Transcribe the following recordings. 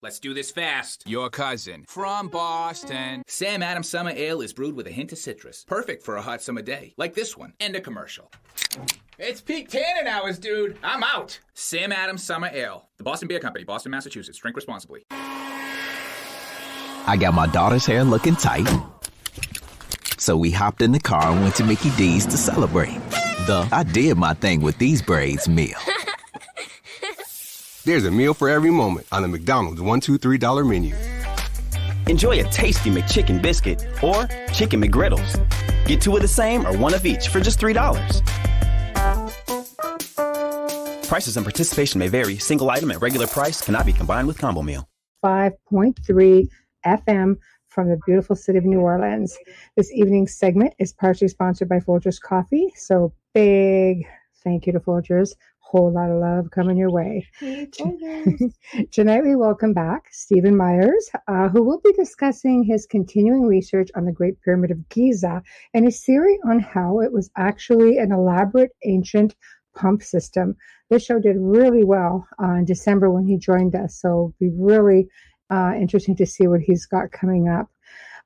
Let's do this fast. Your cousin from Boston. Sam Adams Summer Ale is brewed with a hint of citrus. Perfect for a hot summer day, like this one. End of commercial. It's peak tannin hours, dude. I'm out. Sam Adams Summer Ale. The Boston Beer Company, Boston, Massachusetts. Drink responsibly. I got my daughter's hair looking tight, so we hopped in the car and went to Mickey D's to celebrate. I did my thing with these braids meal. There's a meal for every moment on the McDonald's $1, $2, $3 menu. Enjoy a tasty McChicken biscuit or chicken McGriddles. Get two of the same or one of each for just $3. Prices and participation may vary. Single item at regular price cannot be combined with combo meal. 5.3 FM from the beautiful city of New Orleans. This evening's segment is partially sponsored by Folgers Coffee. So big thank you to Folgers. Whole lot of love coming your way. Hey, Tonight we welcome back Stephen Myers, who will be discussing his continuing research on the Great Pyramid of Giza and his theory on how it was actually an elaborate ancient pump system. This show did really well in December when he joined us, so it'll be really interesting to see what he's got coming up.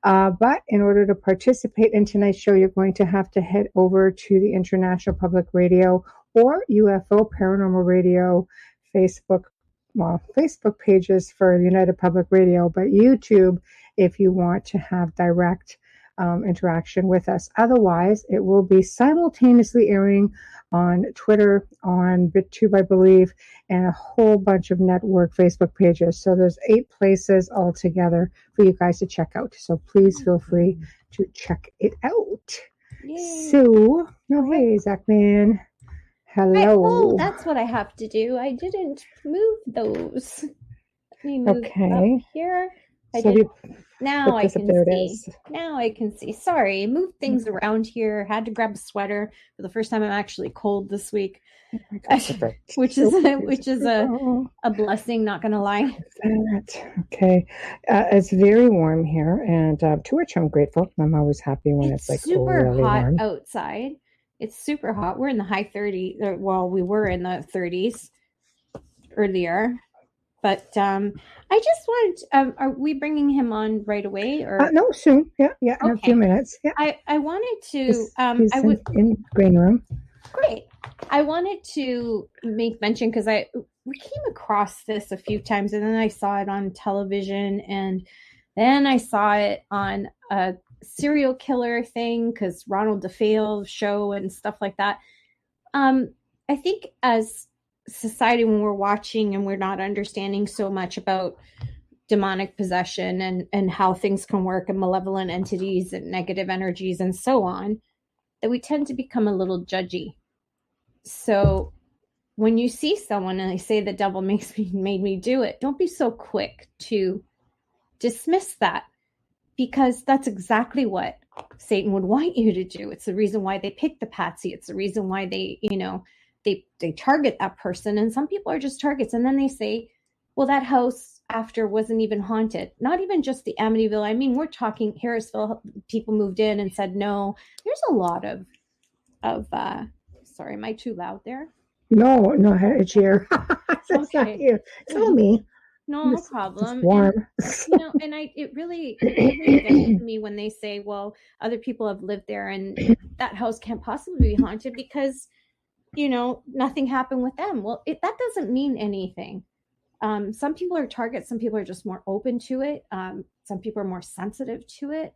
But in order to participate in tonight's show, you're going to have to head over to the International Public Radio or UFO Paranormal Radio Facebook pages for the United Public Radio, but YouTube if you want to have direct interaction with us. Otherwise, it will be simultaneously airing on Twitter, on BitTube, I believe, and a whole bunch of network Facebook pages. So there's 8 places altogether for you guys to check out. So please feel free to check it out. Yay. So, hey, Zachman. Hello. Oh, that's what I have to do. I didn't move those. Let me move up here. Now I can see. Now I can see. Sorry, moved things around here. Had to grab a sweater for the first time. I'm actually cold this week, which is a blessing. Not gonna lie. Okay, it's very warm here, and to which I'm grateful. I'm always happy when it's like super really hot warm outside. It's super hot. We're in the high 30s. Well, we were in the 30s earlier. But I just wanted, are we bringing him on right away? Or no, soon. Yeah, in a few minutes. Yeah. I wanted to, he's in the green room. Great. I wanted to make mention because we came across this a few times and then I saw it on television and then I saw it on a serial killer thing because Ronald DeFeo show and stuff like that. I think as society, when we're watching and we're not understanding so much about demonic possession and how things can work and malevolent entities and negative energies and so on, that we tend to become a little judgy. So when you see someone and they say the devil made me do it, don't be so quick to dismiss that, because that's exactly what Satan would want you to do. It's the reason why they pick the patsy. It's the reason why they target that person. And some people are just targets. And then they say, well, that house after wasn't even haunted. Not even just the Amityville. I mean, we're talking Harrisville. People moved in and said, no. There's a lot of sorry, am I too loud there? No, it's here. It's not you. Tell me. No problem. It's warm. And it really gets me when they say, well, other people have lived there and that house can't possibly be haunted because, nothing happened with them. Well, that doesn't mean anything. Some people are targets. Some people are just more open to it. Some people are more sensitive to it.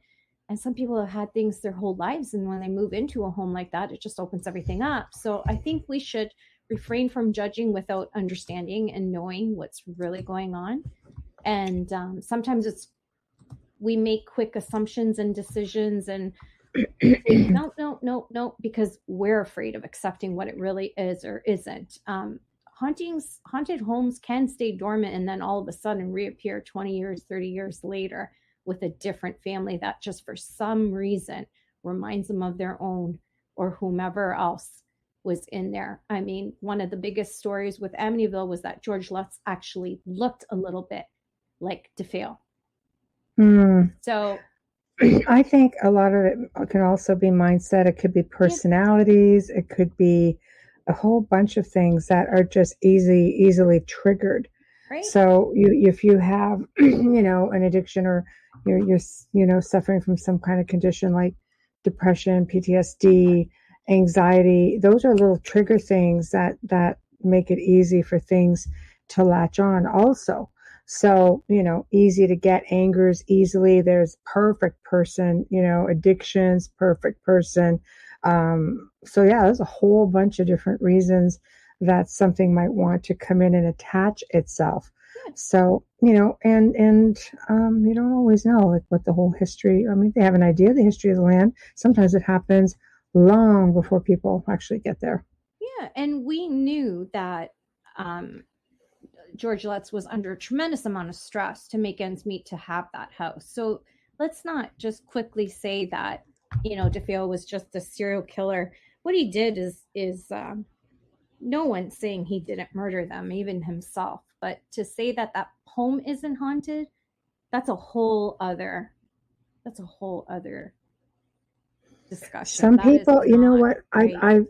And some people have had things their whole lives. And when they move into a home like that, it just opens everything up. So I think we should refrain from judging without understanding and knowing what's really going on. And sometimes we make quick assumptions and decisions and say, no, because we're afraid of accepting what it really is or isn't. Haunted homes can stay dormant and then all of a sudden reappear 20 years, 30 years later with a different family that just for some reason reminds them of their own or whomever else was in there. I mean, one of the biggest stories with Amityville was that George Lutz actually looked a little bit like DeFeo. So I think a lot of it can also be mindset. It could be personalities. It could be a whole bunch of things that are just easily triggered. Right. So if you have, an addiction, or you're suffering from some kind of condition like depression, PTSD, anxiety, those are little trigger things that make it easy for things to latch on also. So, easy to get angers easily. There's perfect person, addictions, perfect person. So yeah, there's a whole bunch of different reasons that something might want to come in and attach itself. So, and you don't always know like what the whole history, I mean, they have an idea of the history of the land. Sometimes it happens long before people actually get there. Yeah. And we knew that George Lutz was under a tremendous amount of stress to make ends meet to have that house. So let's not just quickly say that, DeFeo was just a serial killer. What he did is no one's saying he didn't murder them, even himself. But to say that that home isn't haunted, that's a whole other discussion. Some That is people, you know what? right.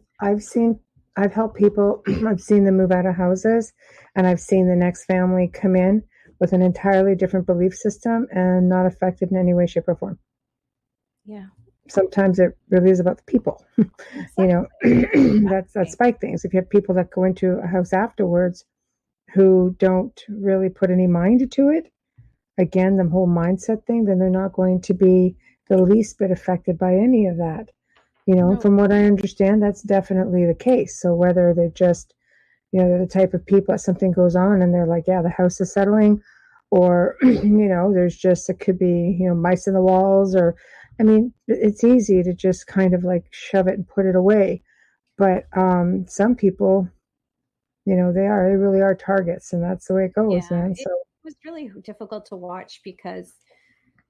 I've helped people. I've seen them move out of houses, and I've seen the next family come in with an entirely different belief system and not affected in any way, shape, or form. Yeah. Sometimes it really is about the people. Exactly. That's spike things. If you have people that go into a house afterwards who don't really put any mind to it, again, the whole mindset thing, then they're not going to be the least bit affected by any of that. No. From what I understand, that's definitely the case. So whether they're just, they're the type of people that something goes on and they're like, yeah, the house is settling, or, there's just, it could be, mice in the walls, or, I mean, it's easy to just kind of like shove it and put it away. But some people, they really are targets, and that's the way it goes, Yeah, man. it So was really difficult to watch because,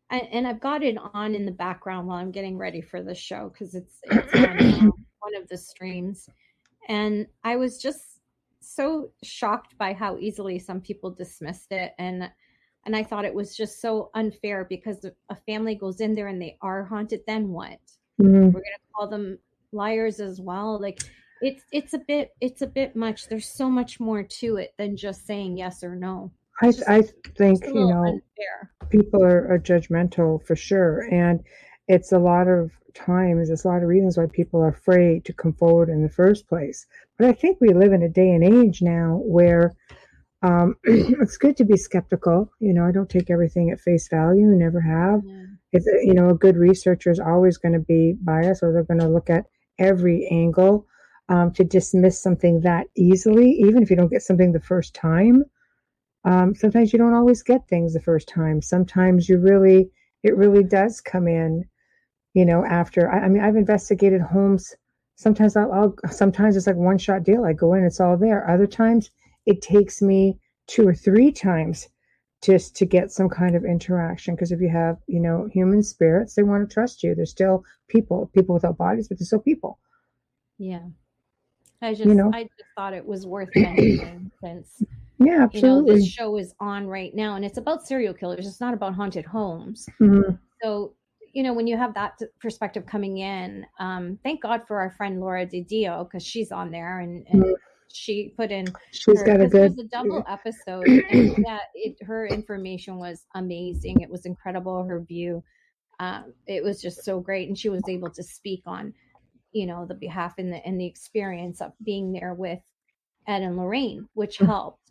and I've got it on in the background while I'm getting ready for the show because it's on one of the streams, and I was just so shocked by how easily some people dismissed it, and I thought it was just so unfair because if a family goes in there and they are haunted, then what? We're gonna call them liars as well. Like it's a bit much. There's so much more to it than just saying yes or no. I think, Unfair. people are judgmental for sure. And it's a lot of times, there's a lot of reasons why people are afraid to come forward in the first place. But I think we live in a day and age now where it's good to be skeptical. I don't take everything at face value, never have. Yeah. It's, a good researcher is always going to be biased, or they're going to look at every angle. To dismiss something that easily, even if you don't get something the first time, sometimes you don't always get things the first time. Sometimes it really does come in, after. I mean, I've investigated homes. Sometimes sometimes it's like one shot deal. I go in, it's all there. Other times it takes me 2 or 3 times just to get some kind of interaction. Because if you have, human spirits, they want to trust you. They're still people without bodies, but they're still people. Yeah. I just thought it was worth mentioning since yeah, absolutely. this show is on right now and it's about serial killers. It's not about haunted homes. Mm-hmm. So, when you have that perspective coming in, thank God for our friend Laura DiDio because she's on there and she put in. It was a double episode. And yeah, her information was amazing. It was incredible. Her view, it was just so great, and she was able to speak on the behalf and the experience of being there with Ed and Lorraine, which helped,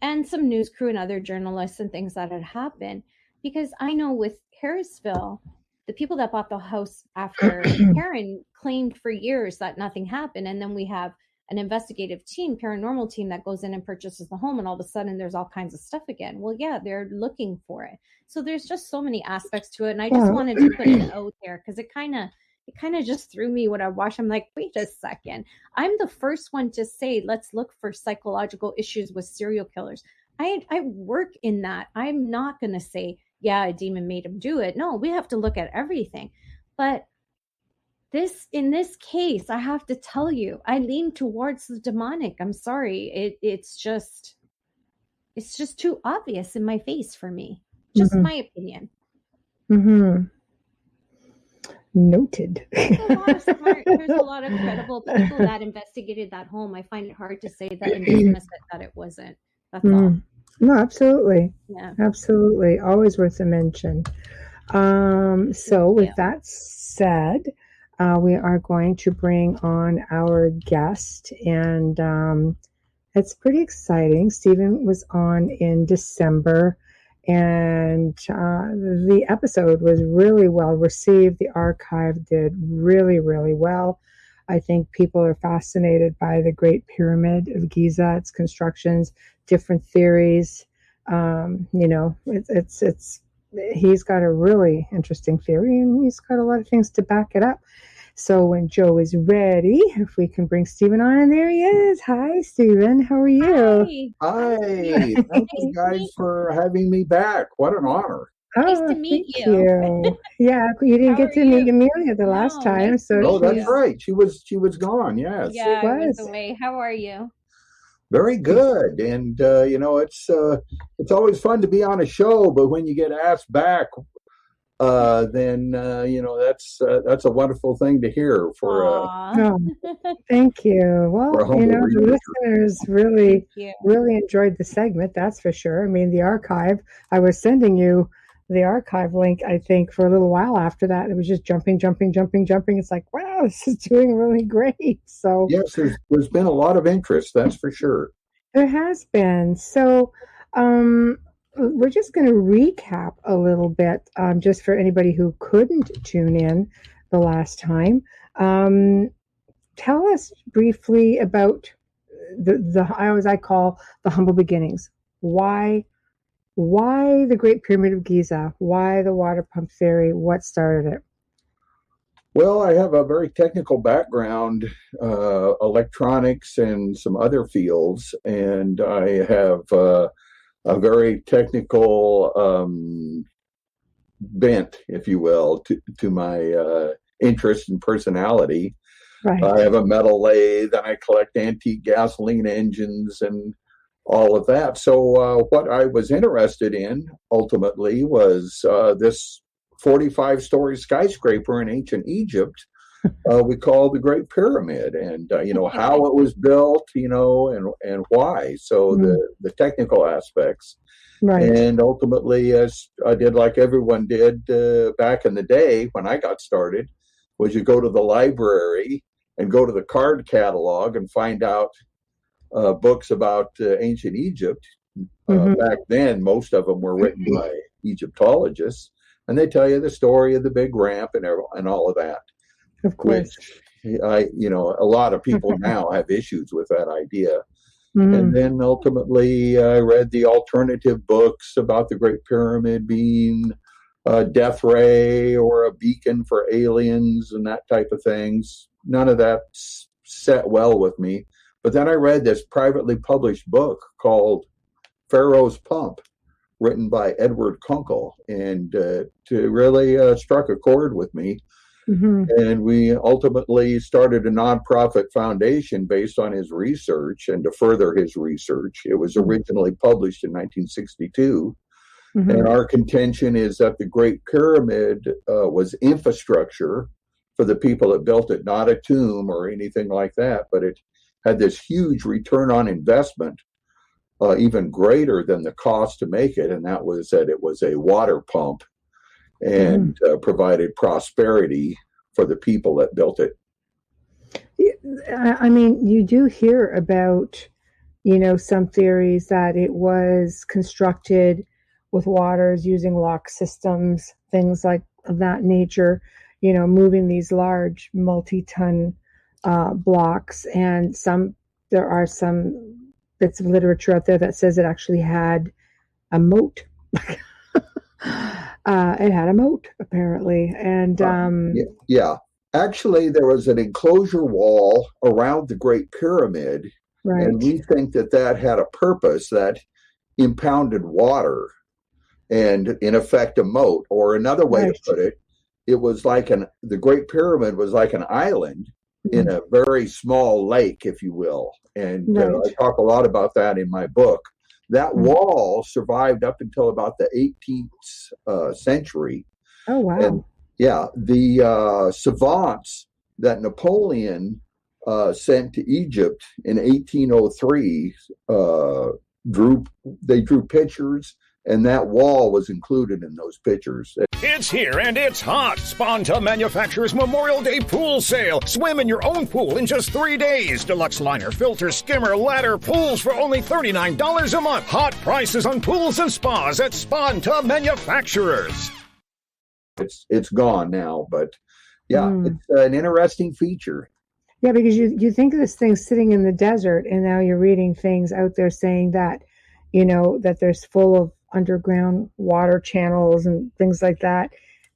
and some news crew and other journalists and things that had happened. Because I know with Harrisville, the people that bought the house after Karen claimed for years that nothing happened, and then we have an investigative team, paranormal team that goes in and purchases the home, and all of a sudden there's all kinds of stuff again. Well, yeah, they're looking for it. So there's just so many aspects to it, and I just wanted to put it out there because it kind of just threw me when I watched. I'm like, wait a second. I'm the first one to say, let's look for psychological issues with serial killers. I work in that. I'm not going to say, yeah, a demon made him do it. No, we have to look at everything. But in this case, I have to tell you, I lean towards the demonic. I'm sorry. It's just too obvious in my face for me. Just my opinion. Mm-hmm. Noted. There's a lot of credible people that investigated that home. I find it hard to say that and dismiss it that it wasn't. That's all. No, absolutely. Yeah. Absolutely. Always worth a mention. So with that said, we are going to bring on our guest, and it's pretty exciting. Stephen was on in December, and the episode was really well received. The archive did really, really well. I think people are fascinated by the Great Pyramid of Giza, its constructions, different theories. It's he's got a really interesting theory, and he's got a lot of things to back it up. So when Joe is ready, if we can bring Stephen on, and there he is. Hi, Stephen. How are you? Hi. Thank you guys for having me back. What an honor. Nice to meet thank you. Yeah, you didn't get to meet Amelia the last time, nice so Oh, that's right. She was gone. Yes. Yeah, I was away. How are you? Very good. And it's always fun to be on a show, but when you get asked back, then that's a wonderful thing to hear for thank you. Well, the listeners really enjoyed the segment, that's for sure. I mean, the archive, I was sending you the archive link, I think, for a little while after that. It was just jumping. It's like, wow, this is doing really great. So yes, there's been a lot of interest, that's for sure. There has been. So we're just going to recap a little bit, just for anybody who couldn't tune in the last time. Tell us briefly about I call the humble beginnings. Why the Great Pyramid of Giza? Why the water pump theory? What started it? Well, I have a very technical background, electronics and some other fields, and I have a very technical bent, if you will, to my interest and personality. Right. I have a metal lathe, and I collect antique gasoline engines and all of that. So what I was interested in ultimately was this 45-story skyscraper in ancient Egypt we call the Great Pyramid, and how it was built, and why. So the technical aspects. Right. And ultimately, as I did, like everyone did back in the day when I got started, was you go to the library and go to the card catalog and find out books about ancient Egypt. Back then, most of them were written by Egyptologists, and they tell you the story of the big ramp and all of that. Of course. Which a lot of people now have issues with that idea. And then ultimately, I read the alternative books about the Great Pyramid being a death ray or a beacon for aliens and that type of things. None of that set well with me. But then I read this privately published book called Pharaoh's Pump, written by Edward Kunkel, and to really struck a chord with me. And we ultimately started a nonprofit foundation based on his research and to further his research. It was originally published in 1962. And our contention is that the Great Pyramid was infrastructure for the people that built it, not a tomb or anything like that, but it had this huge return on investment, even greater than the cost to make it. And that was that it was a water pump and provided prosperity for the people that built it. I mean, you do hear about, some theories that it was constructed with waters using lock systems, things like of that nature, moving these large multi-ton blocks. And there are some bits of literature out there that says it actually had a moat. It had a moat, apparently. And yeah. Actually, there was an enclosure wall around the Great Pyramid. Right. And we think that had a purpose that impounded water and, in effect, a moat. Or another way to put it, it was like the Great Pyramid was like an island in a very small lake, if you will. And I talk a lot about that in my book. That wall survived up until about the 18th century. Oh, wow. And, the savants that Napoleon sent to Egypt in 1803, drew pictures, and that wall was included in those pictures. It's here and it's hot. Sponta Manufacturers Memorial Day Pool Sale. Swim in your own pool in just 3 days. Deluxe liner, filter, skimmer, ladder, pools for only $39 a month. Hot prices on pools and spas at Sponta Manufacturers. It's gone now, but yeah, it's an interesting feature. Yeah, because you think of this thing sitting in the desert, and now you're reading things out there saying that, that there's full of underground water channels and things like that.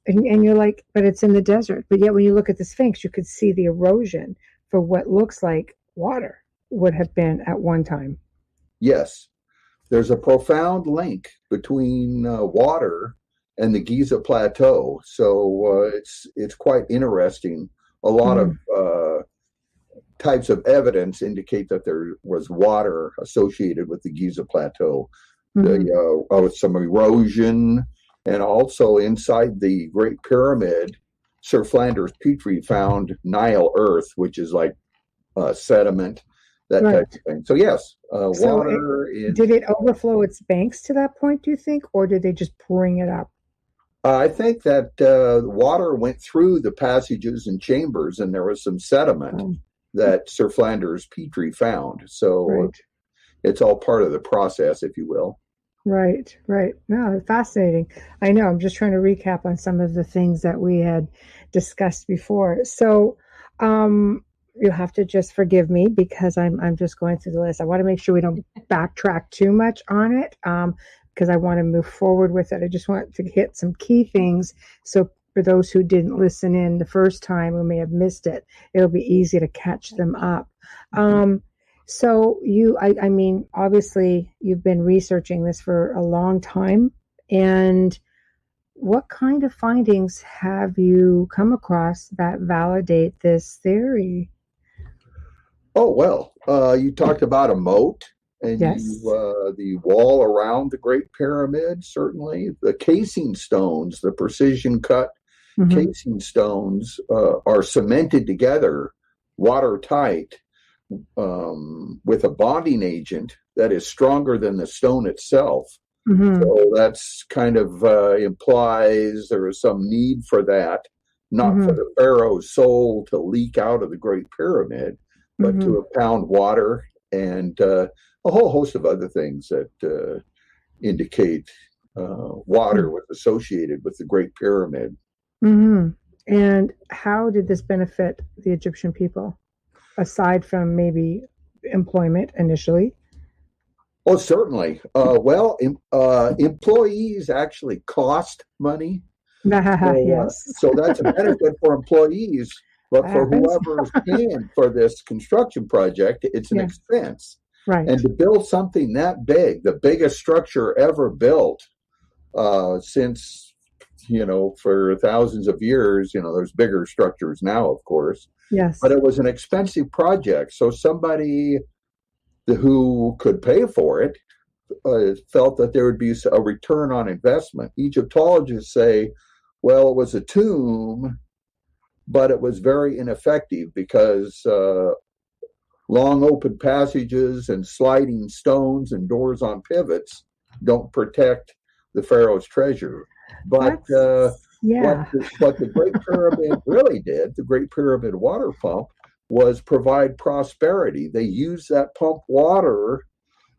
And you're like, but it's in the desert. But yet when you look at the Sphinx, you could see the erosion for what looks like water would have been at one time. Yes. There's a profound link between water and the Giza Plateau. So it's quite interesting. A lot of types of evidence indicate that there was water associated with the Giza Plateau. With some erosion, and also inside the Great Pyramid, Sir Flanders Petrie found Nile earth, which is like sediment, that type of thing. So yes, water. Did it overflow its banks to that point, do you think, or did they just bring it up? I think that water went through the passages and chambers, and there was some sediment that Sir Flanders Petrie found. So it's all part of the process, if you will. Right. No, fascinating. I know. I'm just trying to recap on some of the things that we had discussed before. So you'll have to just forgive me because I'm just going through the list. I want to make sure we don't backtrack too much on it because I want to move forward with it. I just want to hit some key things. So for those who didn't listen in the first time who may have missed it, it'll be easy to catch them up. So I mean, obviously you've been researching this for a long time, and what kind of findings have you come across that validate this theory? Oh, well, you talked about a moat, and the wall around the Great Pyramid, certainly. The casing stones, the precision cut casing stones are cemented together, watertight, with a bonding agent that is stronger than the stone itself. So that's kind of implies there is some need for that, not for the pharaoh's soul to leak out of the Great Pyramid, but to impound water and a whole host of other things that indicate water was associated with the Great Pyramid. And how did this benefit the Egyptian people? Aside from maybe employment initially? Oh, certainly. Employees actually cost money. So that's a benefit for employees, but for whoever is paying for this construction project, it's an expense. Right. And to build something that big, the biggest structure ever built since, for thousands of years, there's bigger structures now, of course. Yes. But it was an expensive project. So somebody who could pay for it felt that there would be a return on investment. Egyptologists say, well, it was a tomb, but it was very ineffective because long open passages and sliding stones and doors on pivots don't protect the pharaoh's treasure. But what the Great Pyramid really did, the Great Pyramid water pump, was provide prosperity. They used that pump water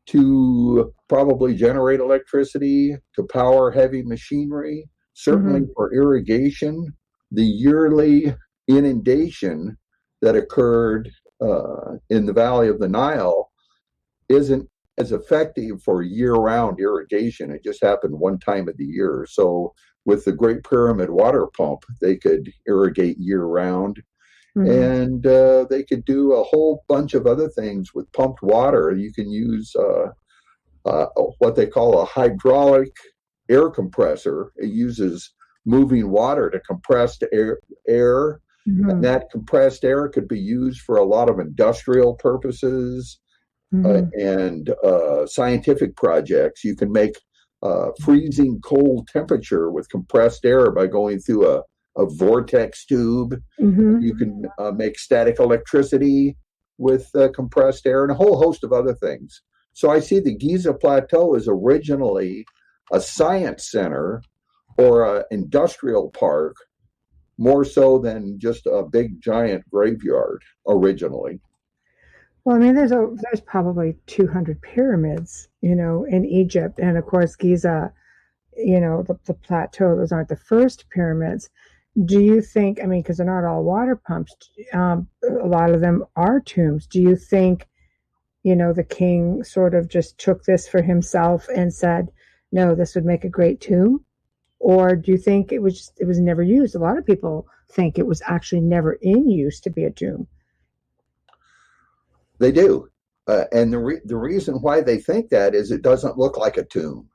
to probably generate electricity, to power heavy machinery, certainly for irrigation. The yearly inundation that occurred in the valley of the Nile isn't as effective for year-round irrigation. It just happened one time of the year. So with the Great Pyramid water pump, they could irrigate year-round. And they could do a whole bunch of other things with pumped water. You can use what they call a hydraulic air compressor. It uses moving water to compress air. And that compressed air could be used for a lot of industrial purposes and scientific projects. You can make freezing cold temperature with compressed air by going through a vortex tube. You can make static electricity with compressed air and a whole host of other things. So I see the Giza Plateau is originally a science center or an industrial park, more so than just a big giant graveyard originally. Well, I mean, there's probably 200 pyramids, in Egypt, and of course Giza, the plateau. Those aren't the first pyramids. Do you think? I mean, because they're not all water pumps. A lot of them are tombs. Do you think, the king sort of just took this for himself and said, "No, this would make a great tomb," or do you think it was never used? A lot of people think it was actually never in use to be a tomb. They do. And the reason why they think that is it doesn't look like a tomb.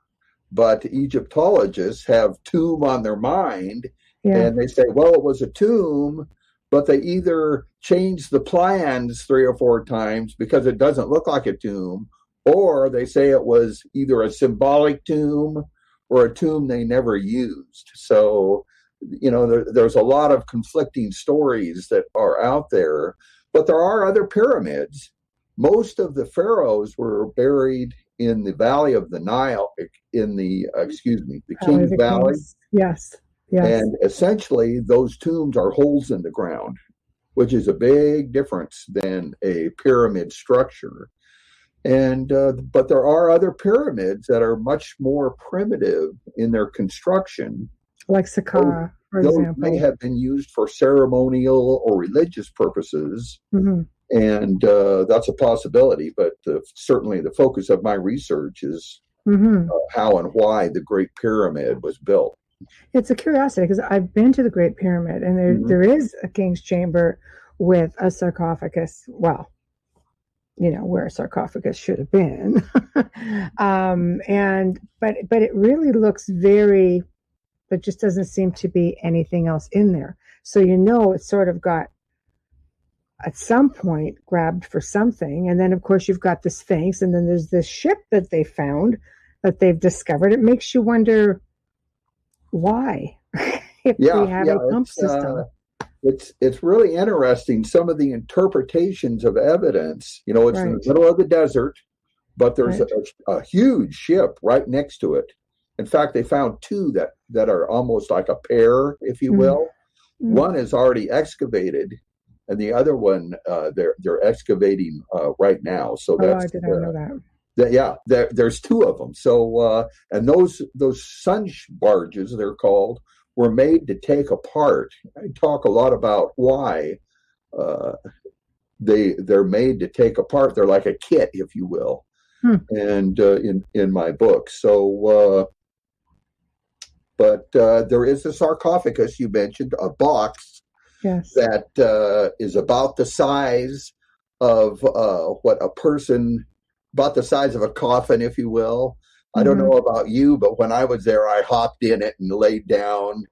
But Egyptologists have tomb on their mind, and they say, well, it was a tomb, but they either changed the plans 3 or 4 times because it doesn't look like a tomb, or they say it was either a symbolic tomb or a tomb they never used. So, there's a lot of conflicting stories that are out there, but there are other pyramids. Most of the pharaohs were buried in the valley of the Nile, in the King's Valley. Yes. And essentially, those tombs are holes in the ground, which is a big difference than a pyramid structure. And but there are other pyramids that are much more primitive in their construction. Like Saqqara, for those example. may have been used for ceremonial or religious purposes. Mm-hmm. And that's a possibility, but certainly the focus of my research is how and why the Great Pyramid was built. It's a curiosity because I've been to the Great Pyramid, and there is a king's chamber with a sarcophagus. Well, where a sarcophagus should have been, but it really looks very. There just doesn't seem to be anything else in there. So it's sort of got, at some point, grabbed for something. And then, of course, you've got the Sphinx, and then there's this ship that they found, that they've discovered. It makes you wonder why, if we have a pump system. It's really interesting, some of the interpretations of evidence. It's in the middle of the desert, but there's a huge ship right next to it. In fact, they found 2 that are almost like a pair, if you will. One is already excavated, and the other one they're excavating right now. So that's I didn't know that. There's 2 of them. So and those sun barges, they're called, were made to take apart. I talk a lot about why they're made to take apart. They're like a kit, if you will, and in my book. So. But there is a sarcophagus you mentioned, a box that is about the size of about the size of a coffin, if you will. I don't know about you, but when I was there, I hopped in it and laid down.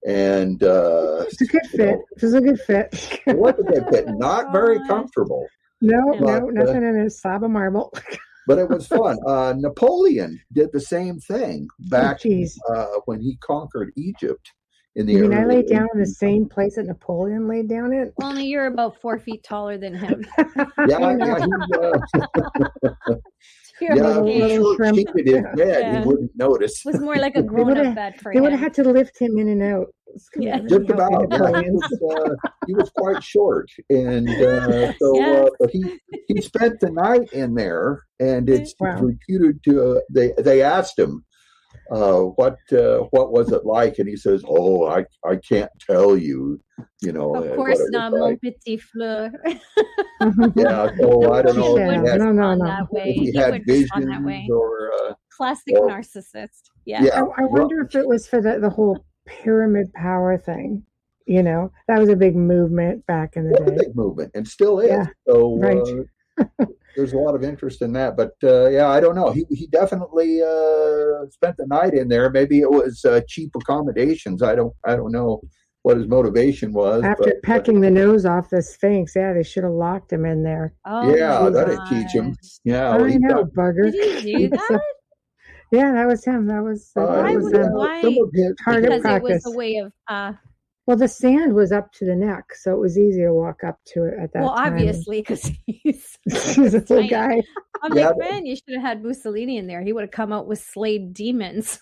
And it's a good fit. It was a good fit. It was a good fit. Not very comfortable. No, nothing in a slab of marble. But it was fun. Napoleon did the same thing back when he conquered Egypt. I laid down in the same place that Napoleon laid down in? Only you're about 4 feet taller than him. He cheated his bed. He wouldn't notice. It was more like a grown-up bed for him. They would have had to lift him in and out. Just about. He was quite short, and but he spent the night in there, and it's reputed to. They asked him, what was it like, and he says, "Oh, I can't tell you." Of course not, mon petit fleur. So I don't know if he had visions or classic narcissist. I wonder if it was for the whole pyramid power thing. That was a big movement back in the day. A big movement, and still is. So there's a lot of interest in that. But I don't know. He definitely spent the night in there. Maybe it was cheap accommodations. I don't know what his motivation was. After pecking the nose off the Sphinx, they should have locked him in there. That'd teach him. I know, bugger. Did he do that? Yeah, that was him. That was why? target Because practice. it was a way of Well, the sand was up to the neck, so it was easy to walk up to it at that time. Well, obviously, because he's He's a big guy. I'm like, man, you should have had Mussolini in there. He would have come out with slayed demons.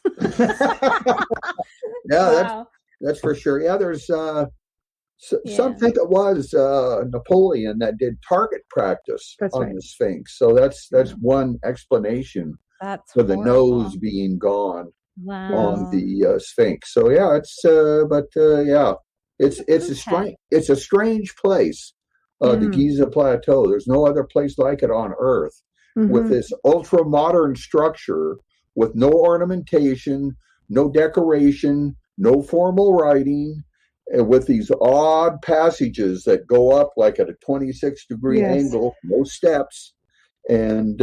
Yeah, that's for sure. Yeah, there's some think it was Napoleon that did target practice on the Sphinx. So that's one explanation for the nose being gone on the Sphinx. So yeah, it's a strange place, the Giza Plateau. There's no other place like it on Earth, with this ultra modern structure with no ornamentation, no decoration, no formal writing, with these odd passages that go up like at a 26-degree angle, no steps, and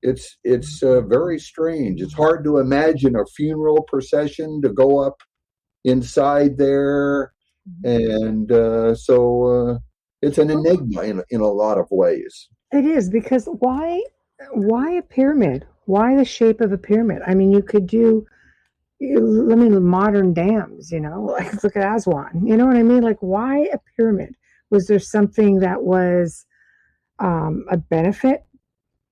it's very strange. It's hard to imagine a funeral procession to go up inside there, and so it's an enigma in a lot of ways. It is, because why a pyramid? Why the shape of a pyramid? I mean, you could do, modern dams, like look at Aswan. You know what I mean? Like, why a pyramid? Was there something that was a benefit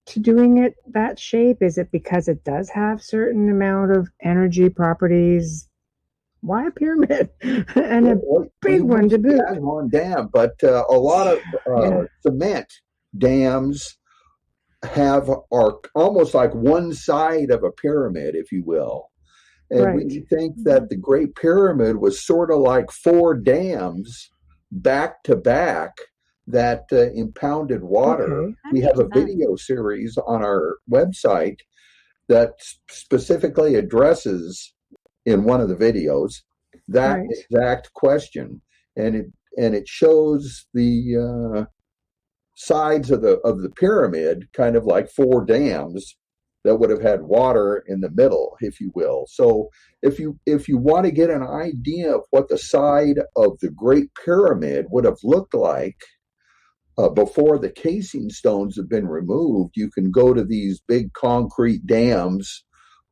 to doing it that shape? Is it because it does have certain amount of energy properties? Why a pyramid? And a big one to boot. Aswan Dam, but a lot of cement dams are almost like one side of a pyramid, if you will. And we think that the Great Pyramid was sort of like 4 dams back to back that impounded water. Okay. We have a video series on our website that specifically addresses, in one of the videos, that exact question, and it shows the sides of the pyramid kind of like 4 dams that would have had water in the middle, if you will. So if you want to get an idea of what the side of the Great Pyramid would have looked like before the casing stones have been removed, you can go to these big concrete dams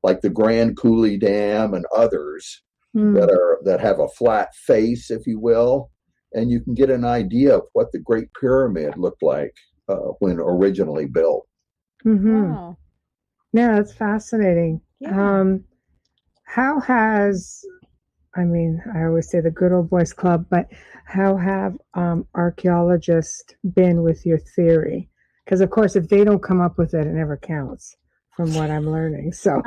like the Grand Coulee Dam and others that have a flat face, if you will, and you can get an idea of what the Great Pyramid looked like when originally built. Wow. Yeah, that's fascinating. Yeah. How has, I always say the good old boys club, but how have archaeologists been with your theory? Because, of course, if they don't come up with it, it never counts, from what I'm learning. So,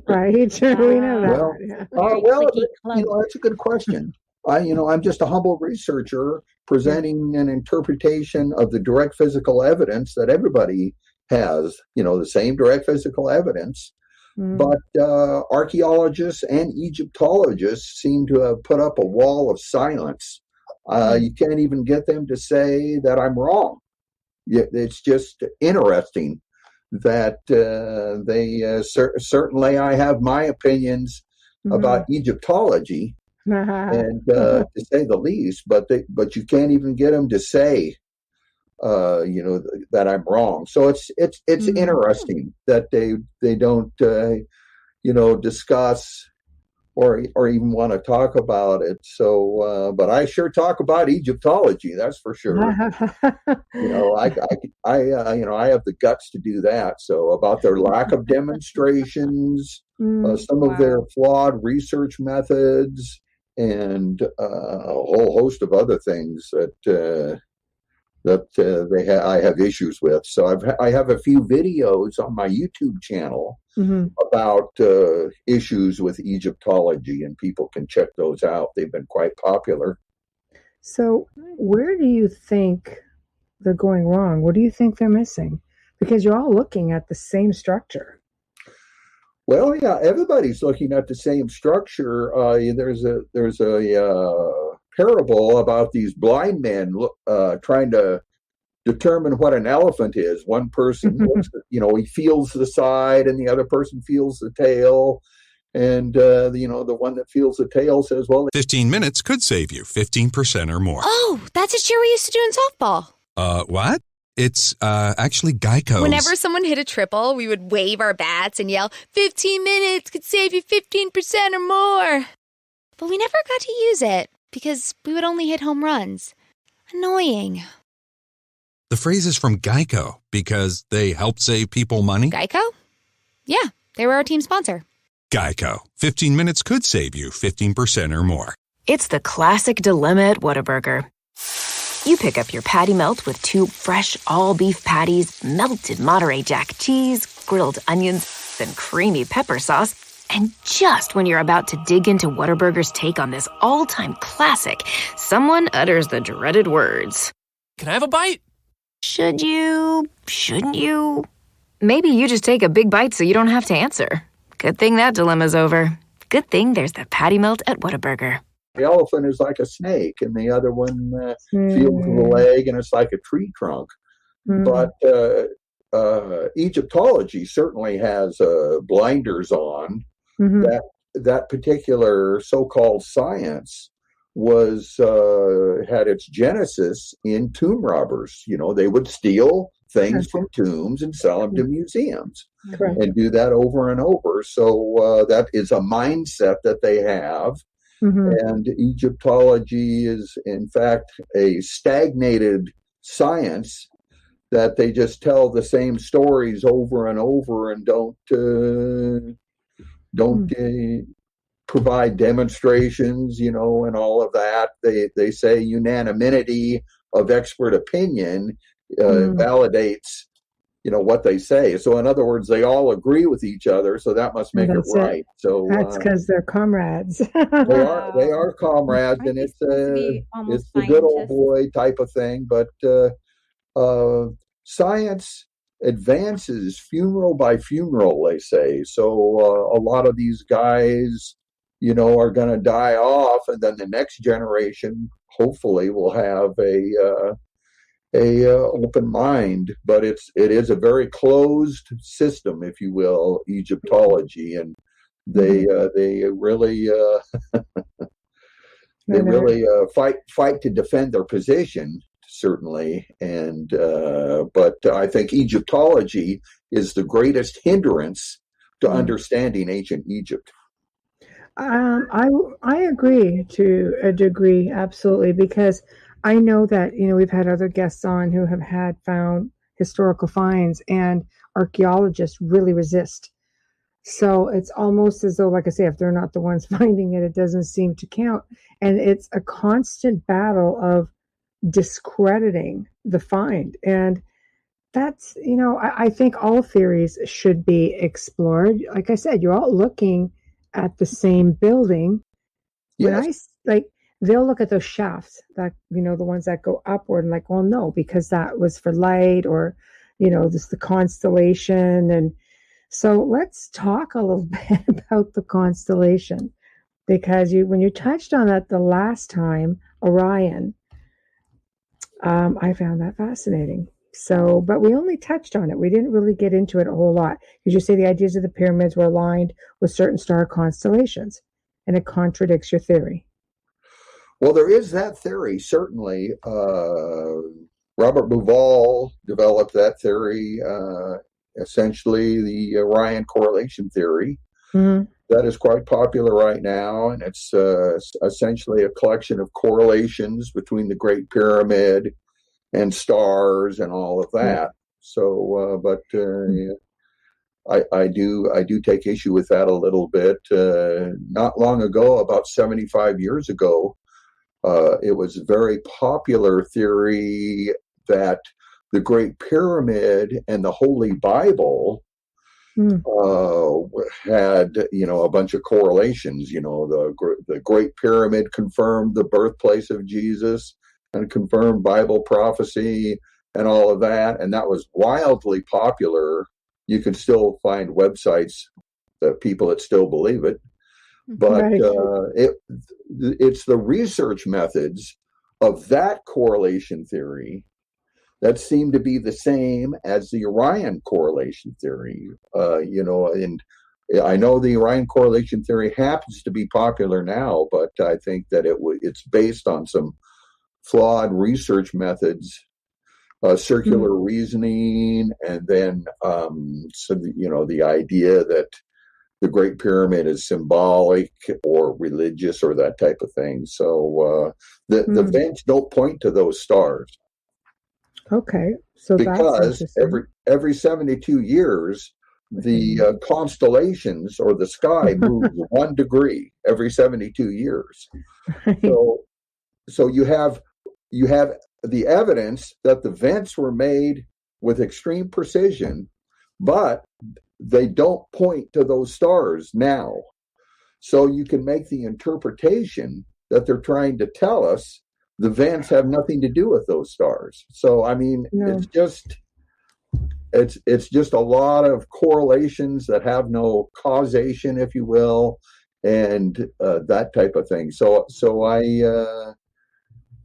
right? We know that. That's a good question. I'm just a humble researcher presenting an interpretation of the direct physical evidence that everybody has, the same direct physical evidence. But archaeologists and Egyptologists seem to have put up a wall of silence. You can't even get them to say that I'm wrong. It's just interesting that they certainly, I have my opinions about Egyptology, and to say the least, but you can't even get them to say that I'm wrong. So it's interesting that they don't discuss or even want to talk about it. So but I sure talk about Egyptology, that's for sure. I have the guts to do that. So about their lack of demonstrations, some of their flawed research methods, and a whole host of other things that I have issues with. So I have a few videos on my YouTube channel about issues with Egyptology, and people can check those out. They've been quite popular. So where do you think they're going wrong? What do you think they're missing? Because you're all looking at the same structure. Well, yeah, everybody's looking at the same structure. There's a parable about these blind men trying to determine what an elephant is. One person, he feels the side, and the other person feels the tail. And, the one that feels the tail says, well, 15 minutes could save you 15% or more. Oh, that's a cheer we used to do in softball. What? It's actually Geico. Whenever someone hit a triple, we would wave our bats and yell, 15 minutes could save you 15% or more. but we never got to use it because we would only hit home runs. Annoying. The phrase is from Geico because they help save people money. Geico? Yeah, they were our team sponsor. Geico. 15 minutes could save you 15% or more. It's the classic dilemma at Whataburger. You pick up your patty melt with 2 fresh all-beef patties, melted Monterey Jack cheese, grilled onions, and creamy pepper sauce. And just when you're about to dig into Whataburger's take on this all-time classic, someone utters the dreaded words. Can I have a bite? Should you? Shouldn't you? Maybe you just take a big bite so you don't have to answer. Good thing that dilemma's over. Good thing there's the patty melt at Whataburger. The elephant is like a snake, and the other one feels the leg, and it's like a tree trunk. But Egyptology certainly has blinders on. That particular so-called science was had its genesis in tomb robbers. You know, they would steal things from tombs and sell them to museums. And do that over and over. So that is a mindset that they have. And Egyptology is, in fact, a stagnated science that they just tell the same stories over and over and don't provide demonstrations, you know, and all of that. They say unanimity of expert opinion validates, you know, what they say. So in other words, they all agree with each other, so that must make it right. So that's because they're comrades. they are comrades, and it's the good old boy type of thing. But science advances funeral by funeral, they say. So a lot of these guys, you know, are going to die off, and then the next generation hopefully will have a open mind, but it is a very closed system, if you will, Egyptology, and they really fight to defend their position, certainly, and but I think Egyptology is the greatest hindrance to understanding ancient Egypt. I agree to a degree, absolutely, because I know that, you know, we've had other guests on who have found historical finds, and archaeologists really resist. So it's almost as though, like I say, if they're not the ones finding it, it doesn't seem to count. And it's a constant battle of discrediting the find. And that's, you know, I think all theories should be explored. Like I said, you're all looking at the same building. Yes. They'll look at those shafts, that, you know, the ones that go upward, and like, well, no, because that was for light, or, you know, this the constellation. And so let's talk a little bit about the constellation, because when you touched on that the last time, Orion, I found that fascinating. So, but we only touched on it. We didn't really get into it a whole lot, because you say the ideas of the pyramids were aligned with certain star constellations, and it contradicts your theory. Well, there is that theory, certainly. Robert Bauval developed that theory, essentially the Orion correlation theory. That is quite popular right now, and it's essentially a collection of correlations between the Great Pyramid and stars and all of that. So, I do take issue with that a little bit. Not long ago, about 75 years ago, it was a very popular theory that the Great Pyramid and the Holy Bible had, you know, a bunch of correlations. You know, the Great Pyramid confirmed the birthplace of Jesus and confirmed Bible prophecy and all of that, and that was wildly popular. You can still find websites that people that still believe it. But it's the research methods of that correlation theory that seem to be the same as the Orion correlation theory. You know, and I know the Orion correlation theory happens to be popular now, but I think that it's based on some flawed research methods, circular reasoning, and then so you know, the idea that the Great Pyramid is symbolic or religious or that type of thing. So the vents don't point to those stars. Okay, so because every 72 years, the constellations or the sky moves 1 degree every 72 years. So you have the evidence that the vents were made with extreme precision, but they don't point to those stars now. So you can make the interpretation that they're trying to tell us the vents have nothing to do with those stars. So I mean, it's just a lot of correlations that have no causation, if you will, and that type of thing. So I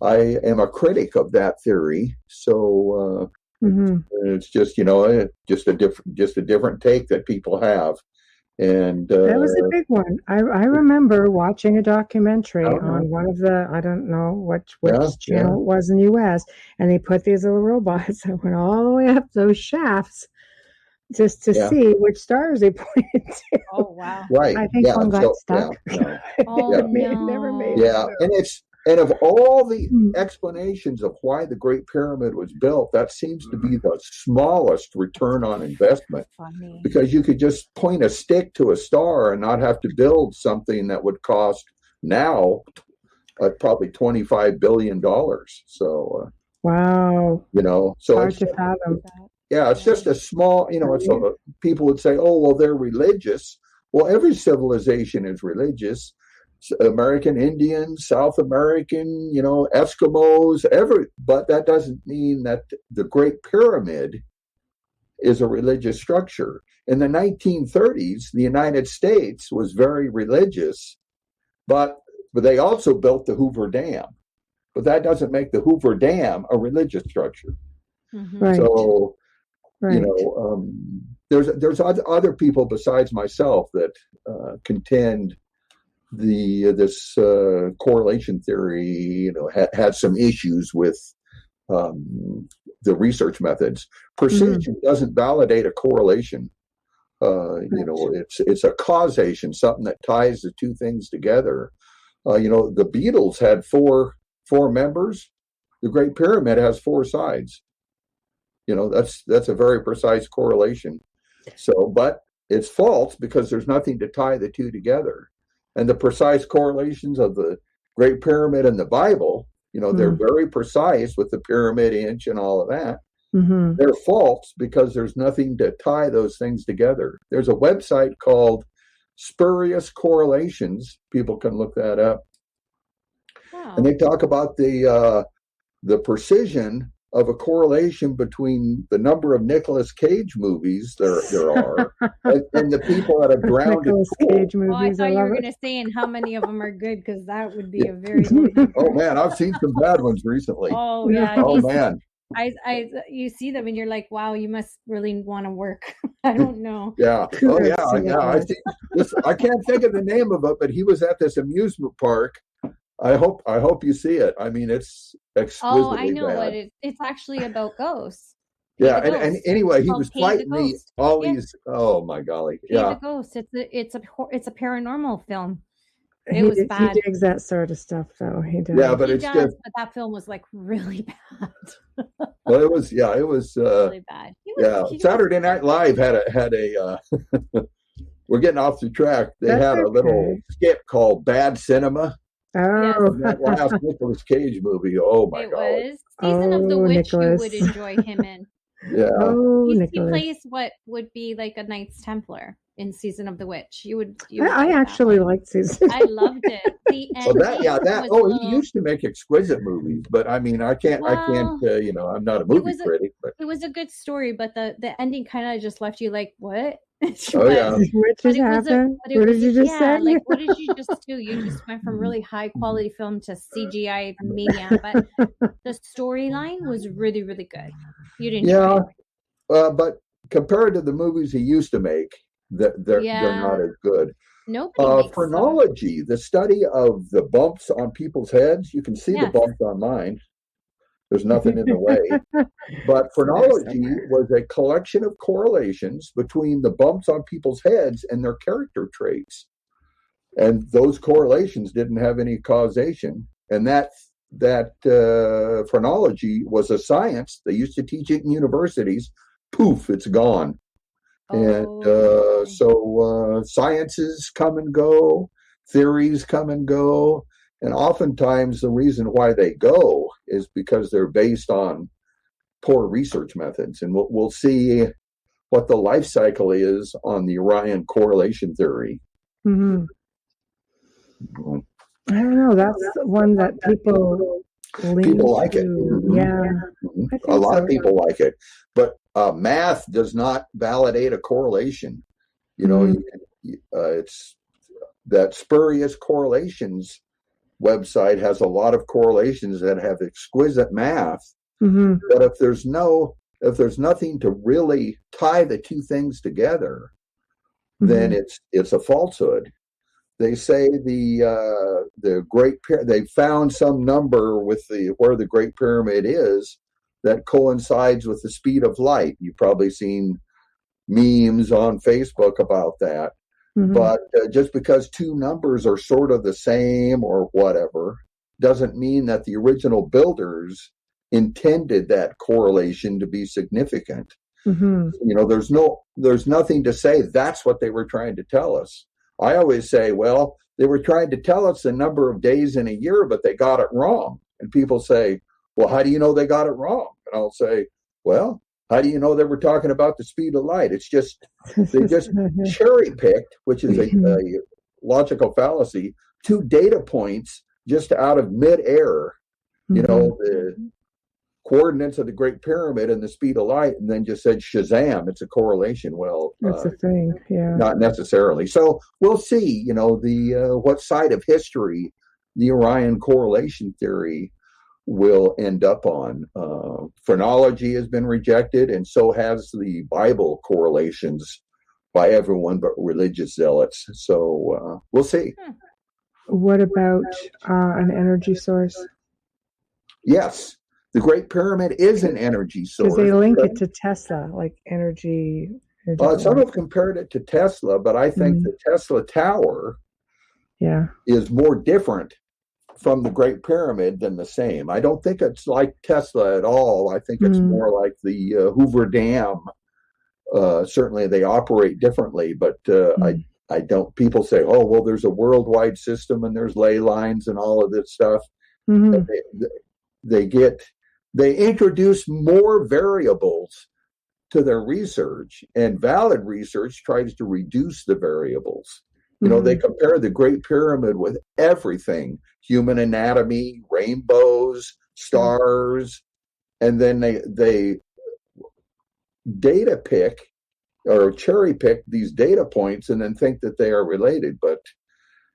am a critic of that theory. So it's just just a different take that people have. And that was a big one. I remember watching a documentary on one of the, I don't know which channel it was in the U.S., and they put these little robots that went all the way up those shafts just to see which stars they pointed to. Oh, wow. Right. I think one got stuck. Never made it. And of all the explanations of why the Great Pyramid was built, that seems to be the smallest return on investment. Funny. Because you could just point a stick to a star and not have to build something that would cost now probably $25 billion. So, wow. So hard to fathom. Yeah, it's just a small, people would say, oh, well, they're religious. Well, every civilization is religious. American Indians, South American, Eskimos, but that doesn't mean that the Great Pyramid is a religious structure. In the 1930s, the United States was very religious, but they also built the Hoover Dam. But that doesn't make the Hoover Dam a religious structure. Right. So, there's other people besides myself that contend this correlation theory, had some issues with the research methods. Precision doesn't validate a correlation. It's a causation, something that ties the two things together. The Beatles had four members. The Great Pyramid has 4 sides. That's a very precise correlation. So, but it's false because there's nothing to tie the two together. And the precise correlations of the Great Pyramid and the Bible, they're very precise with the pyramid inch and all of that. They're false because there's nothing to tie those things together. There's a website called Spurious Correlations. People can look that up. Wow. And they talk about the precision of a correlation between the number of Nicolas Cage movies there are and the people that have drowned Nicolas Cage movies. Oh, I thought you were going to say, and how many of them are good, because that would be a very Oh man, I've seen some bad ones recently. Oh yeah. Oh man. You see them and you're like, wow, you must really want to work. I don't know. Yeah. Oh yeah. I think I can't think of the name of it, but he was at this amusement park. I hope you see it. I mean, it's exquisitely Oh, I know bad. what it's actually about ghosts. Yeah, and anyway, he was fighting these these. Oh my golly! Yeah, the Ghost. It's a paranormal film. It was bad. He digs that sort of stuff, though. He does. Yeah, but He it's does, just. but that film was like really bad. Well, it was really bad. Saturday Night Live had a. We're getting off the track. They had a little skit called Bad Cinema. Oh, that last Nicolas Cage movie. Oh my God! It was Season of the Witch. Nicholas. You would enjoy him in. Yeah. Oh, He Nicholas. plays what would be like a Knights Templar in Season of the Witch. You would I actually liked Season. I loved it. The He used to make exquisite movies, but I mean, I can't. I'm not a movie critic, but it was a good story. But the ending kind of just left you like, what? Oh yeah. What just happened? What did you just say? Like, what did you just do? You just went from really high quality film to CGI mania, but the storyline was really, really good. You didn't. Yeah, but compared to the movies he used to make, they're not as good. Nobody. Phrenology, the study of the bumps on people's heads. You can see the bumps on mine. There's nothing in the way. But phrenology was a collection of correlations between the bumps on people's heads and their character traits. And those correlations didn't have any causation. And that phrenology was a science. They used to teach it in universities. Poof, it's gone. And so sciences come and go, theories come and go. And oftentimes the reason why they go is because they're based on poor research methods. And we'll see what the life cycle is on the Orion correlation theory. Mm-hmm. I don't know. That's one that people like it. Mm-hmm. Yeah, mm-hmm. A lot of people like it, but math does not validate a correlation. You know, it's that spurious correlations website has a lot of correlations that have exquisite math. Mm-hmm. But if there's nothing to really tie the two things together, then it's a falsehood. They say the they found some number with where the Great Pyramid is that coincides with the speed of light. You've probably seen memes on Facebook about that. Mm-hmm. But just because two numbers are sort of the same or whatever doesn't mean that the original builders intended that correlation to be significant. Mm-hmm. You know, there's nothing to say that's what they were trying to tell us. I always say, well, they were trying to tell us the number of days in a year, but they got it wrong. And people say, well, how do you know they got it wrong? And I'll say, well, how do you know they were talking about the speed of light? It's just, they just cherry picked, which is a logical fallacy, two data points just out of midair, you know, the coordinates of the Great Pyramid and the speed of light, and then just said Shazam, it's a correlation. Well, that's a thing, yeah. Not necessarily. So we'll see, you know, what side of history the Orion correlation theory will end up on. Phrenology has been rejected, and so has the Bible correlations by everyone but religious zealots. So we'll see. What about an energy source? Yes. The Great Pyramid is an energy source. Because they link it to Tesla, like energy. Some have compared it to Tesla, but I think the Tesla Tower is more different from the Great Pyramid than the same. I don't think it's like Tesla at all. I think it's more like the Hoover Dam. Certainly they operate differently, but I don't. People say, oh, well, there's a worldwide system and there's ley lines and all of this stuff. They introduce more variables to their research, and valid research tries to reduce the variables. You know, they compare the Great Pyramid with everything, human anatomy, rainbows, stars, and then they data pick or cherry pick these data points and then think that they are related. But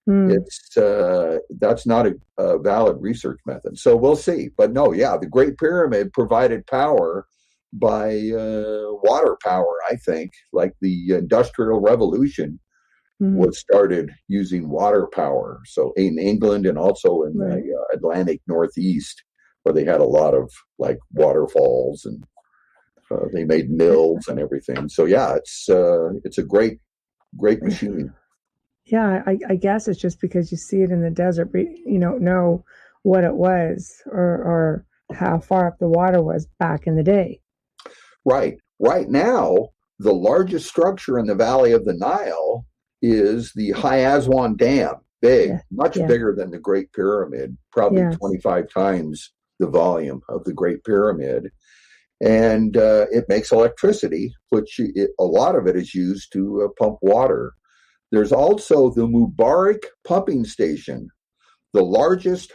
that's not a valid research method. So we'll see. But no, the Great Pyramid provided power by water power, I think, like the Industrial Revolution was started using water power. So in England and also in the Atlantic Northeast, where they had a lot of like waterfalls and they made mills and everything. So it's a great machine. Yeah, I guess it's just because you see it in the desert, but you don't know what it was or how far up the water was back in the day. Right. Right now, the largest structure in the Valley of the Nile is the High Aswan Dam. Much bigger than the Great Pyramid, probably 25 times the volume of the Great Pyramid. And it makes electricity, which a lot of it is used to pump water. There's also the Mubarak pumping station, the largest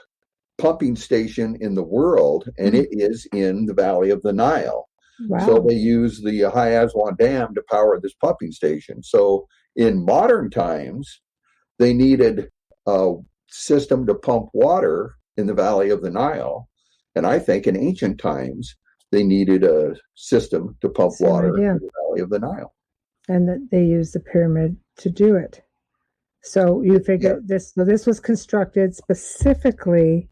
pumping station in the world, and it is in the Valley of the Nile. Wow. So they use the High Aswan Dam to power this pumping station. So in modern times, they needed a system to pump water in the Valley of the Nile. And I think in ancient times, they needed a system to pump water in the Valley of the Nile. And that they used the pyramid to do it. So you figure this was constructed specifically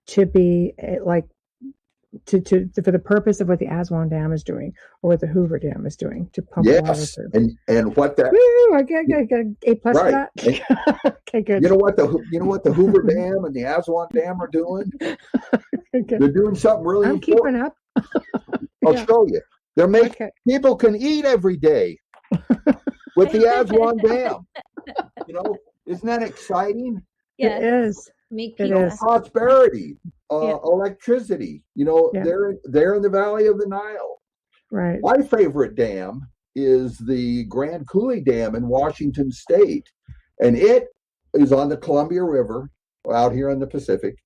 to be like for the purpose of what the Aswan Dam is doing or what the Hoover Dam is doing to pump water through. And what that I get an A+ for that. Okay, good. You know what the Hoover Dam and the Aswan Dam are doing? They're doing something really I'm important. keeping up. I'll show you. They're making people can eat every day with the Aswan Dam. Isn't that exciting? Yeah, it is. Make prosperity, electricity. They're in the Valley of the Nile. Right. My favorite dam is the Grand Coulee Dam in Washington State, and it is on the Columbia River out here in the Pacific,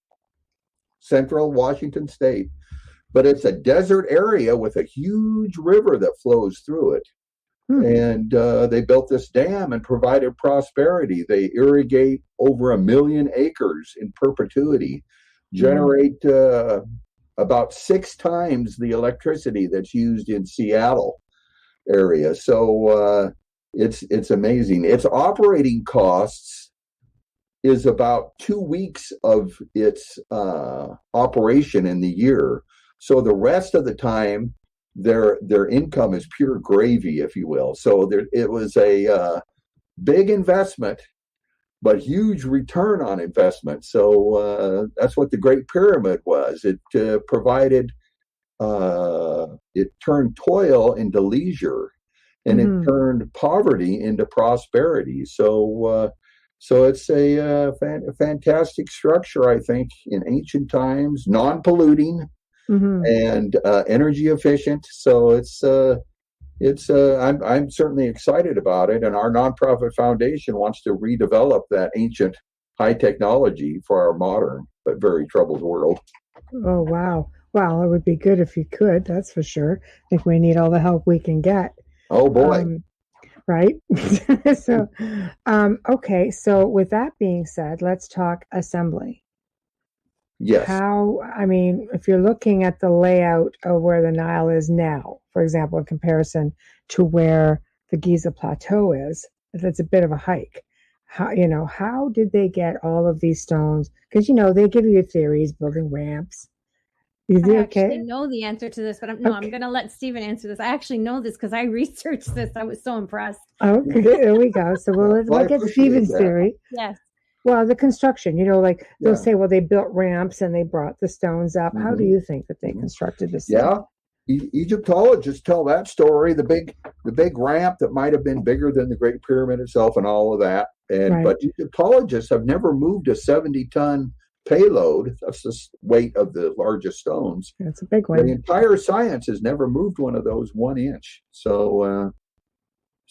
central Washington State. But it's a desert area with a huge river that flows through it. And they built this dam and provided prosperity. They irrigate over 1 million acres in perpetuity, generate about 6 times the electricity that's used in Seattle area. So it's amazing. Its operating costs is about 2 weeks of its operation in the year. So the rest of the time, their income is pure gravy, if you will. So it was a big investment, but huge return on investment. So that's what the Great Pyramid was. It provided, it turned toil into leisure, and it turned poverty into prosperity. So it's a fantastic structure, I think, in ancient times, non-polluting. And energy efficient. So I'm certainly excited about it. And our nonprofit foundation wants to redevelop that ancient high technology for our modern but very troubled world. Oh, wow. Well, it would be good if you could. That's for sure. I think we need all the help we can get. Oh, boy. Right. So, okay. So with that being said, let's talk assembly. Yes. If you're looking at the layout of where the Nile is now, for example, in comparison to where the Giza Plateau is, that's a bit of a hike. How did they get all of these stones? Because, they give you theories, building ramps. I actually know the answer to this, but I'm going to let Stephen answer this. I actually know this because I researched this. I was so impressed. Okay, there we go. So we'll get Stephen's theory. Yes. Well, the construction, they'll say, well, they built ramps and they brought the stones up. How do you think that they constructed this? Yeah. Egyptologists tell that story, the big ramp that might have been bigger than the Great Pyramid itself and all of that. But Egyptologists have never moved a 70-ton payload. That's the weight of the largest stones. That's a big one. The entire science has never moved one of those 1 inch. So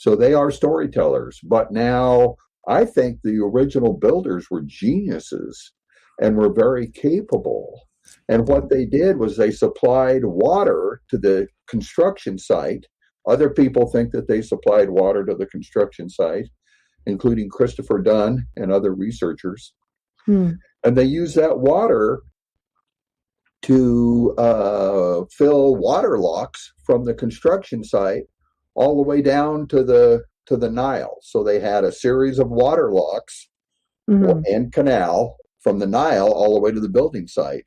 they are storytellers. But now I think the original builders were geniuses and were very capable. And what they did was they supplied water to the construction site. Other people think that they supplied water to the construction site, including Christopher Dunn and other researchers. And they used that water to fill water locks from the construction site all the way down to the Nile. So they had a series of water locks and canal from the Nile all the way to the building site.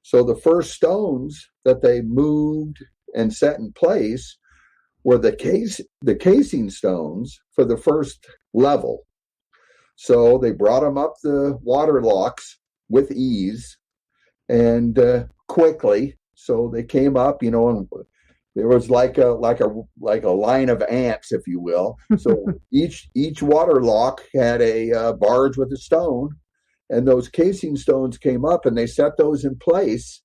So the first stones that they moved and set in place were the casing stones for the first level. So they brought them up the water locks with ease and quickly. So they came up, and there was like a line of ants, if you will. So each water lock had a barge with a stone, and those casing stones came up, and they set those in place,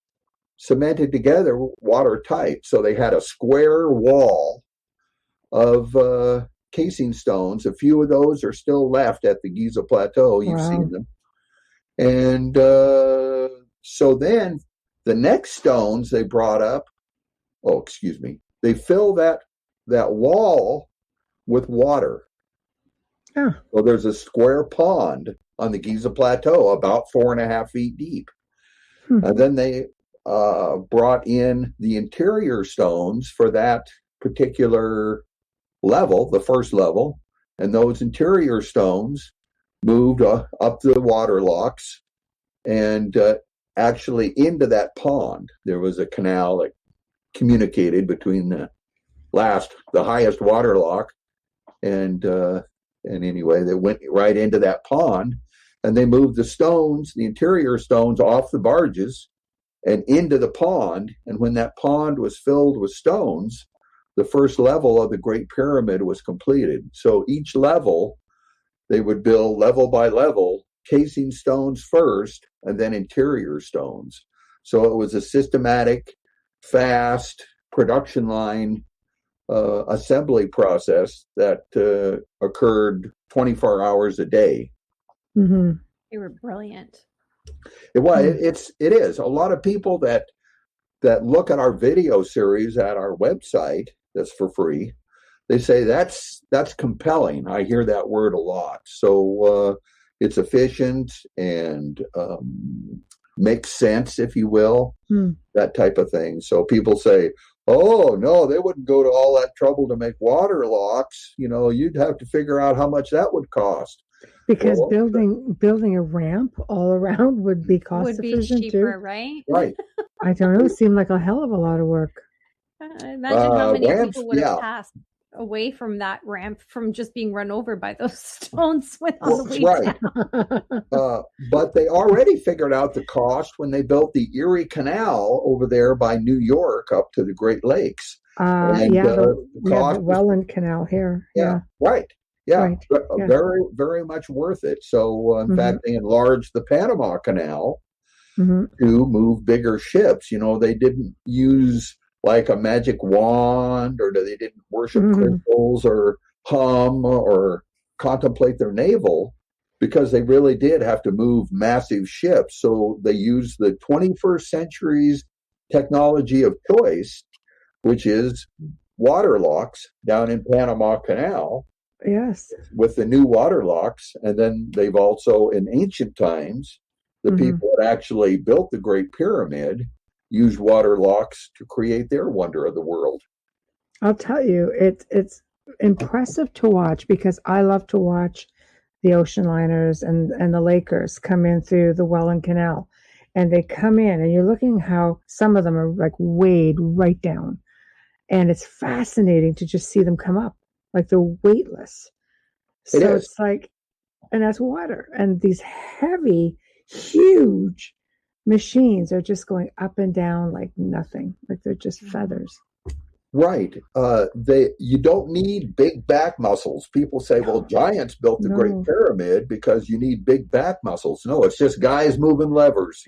cemented together, watertight. So they had a square wall of casing stones. A few of those are still left at the Giza Plateau. You've seen them. And so then the next stones they brought up, they fill that wall with water. Oh. So there's a square pond on the Giza Plateau about 4.5 feet deep. And then they brought in the interior stones for that particular level, the first level, and those interior stones moved up the water locks and actually into that pond. There was a canal that communicated between the highest water lock, and anyway, they went right into that pond, and they moved the interior stones off the barges and into the pond. And when that pond was filled with stones, the first level of the Great Pyramid was completed. So each level, they would build level by level, casing stones first, and then interior stones. So it was a systematic, fast production line assembly process that occurred 24 hours a day. Mm-hmm. They were brilliant. It is. A lot of people that look at our video series at our website that's for free, they say that's compelling. I hear that word a lot. So it's efficient and makes sense, if you will, that type of thing. So people say, oh, no, they wouldn't go to all that trouble to make water locks. You'd have to figure out how much that would cost. Because building a ramp all around would be cost efficient cheaper, too. Right? Right. I don't know. It seemed like a hell of a lot of work. Imagine how many ramps, people would have passed away from that ramp from just being run over by those stones on the way down. But they already figured out the cost when they built the Erie Canal over there by New York up to the Great Lakes. The Welland Canal here. Yeah. Right. Yeah, right. Yeah. Very, very much worth it. So, in fact, they enlarged the Panama Canal to move bigger ships. They didn't use like a magic wand, or they didn't worship crystals or hum or contemplate their navel, because they really did have to move massive ships. So they used the 21st century's technology of choice, which is water locks down in Panama Canal. Yes. With the new water locks. And then they've also, in ancient times, the people that actually built the Great Pyramid used water locks to create their wonder of the world. I'll tell you, it's impressive to watch, because I love to watch the ocean liners and the Lakers come in through the Welland Canal. And they come in, and you're looking how some of them are like weighed right down. And it's fascinating to just see them come up. Like they're weightless. So it's like, and that's water. And these heavy, huge machines are just going up and down like nothing. Like they're just feathers. Right. You don't need big back muscles. People say, well, giants built the Great Pyramid because you need big back muscles. No, it's just guys moving levers,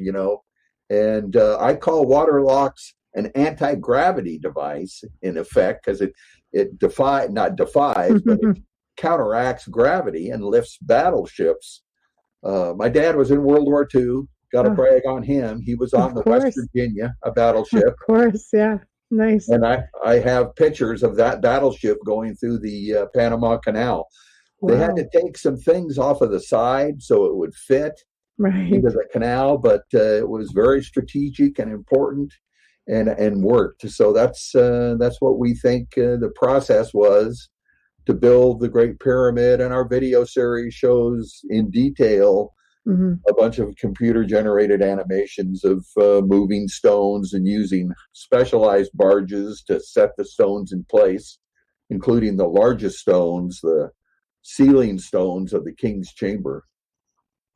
And I call water locks an anti-gravity device, in effect, because it counteracts gravity and lifts battleships. My dad was in World War II. Got to brag on him. He was on the West Virginia, a battleship. Of course, yeah. Nice. And I have pictures of that battleship going through the Panama Canal. Wow. They had to take some things off of the side so it would fit into the canal, but it was very strategic and important. And worked. So that's what we think the process was to build the Great Pyramid. And our video series shows in detail a bunch of computer-generated animations of moving stones and using specialized barges to set the stones in place, including the largest stones, the ceiling stones of the King's Chamber.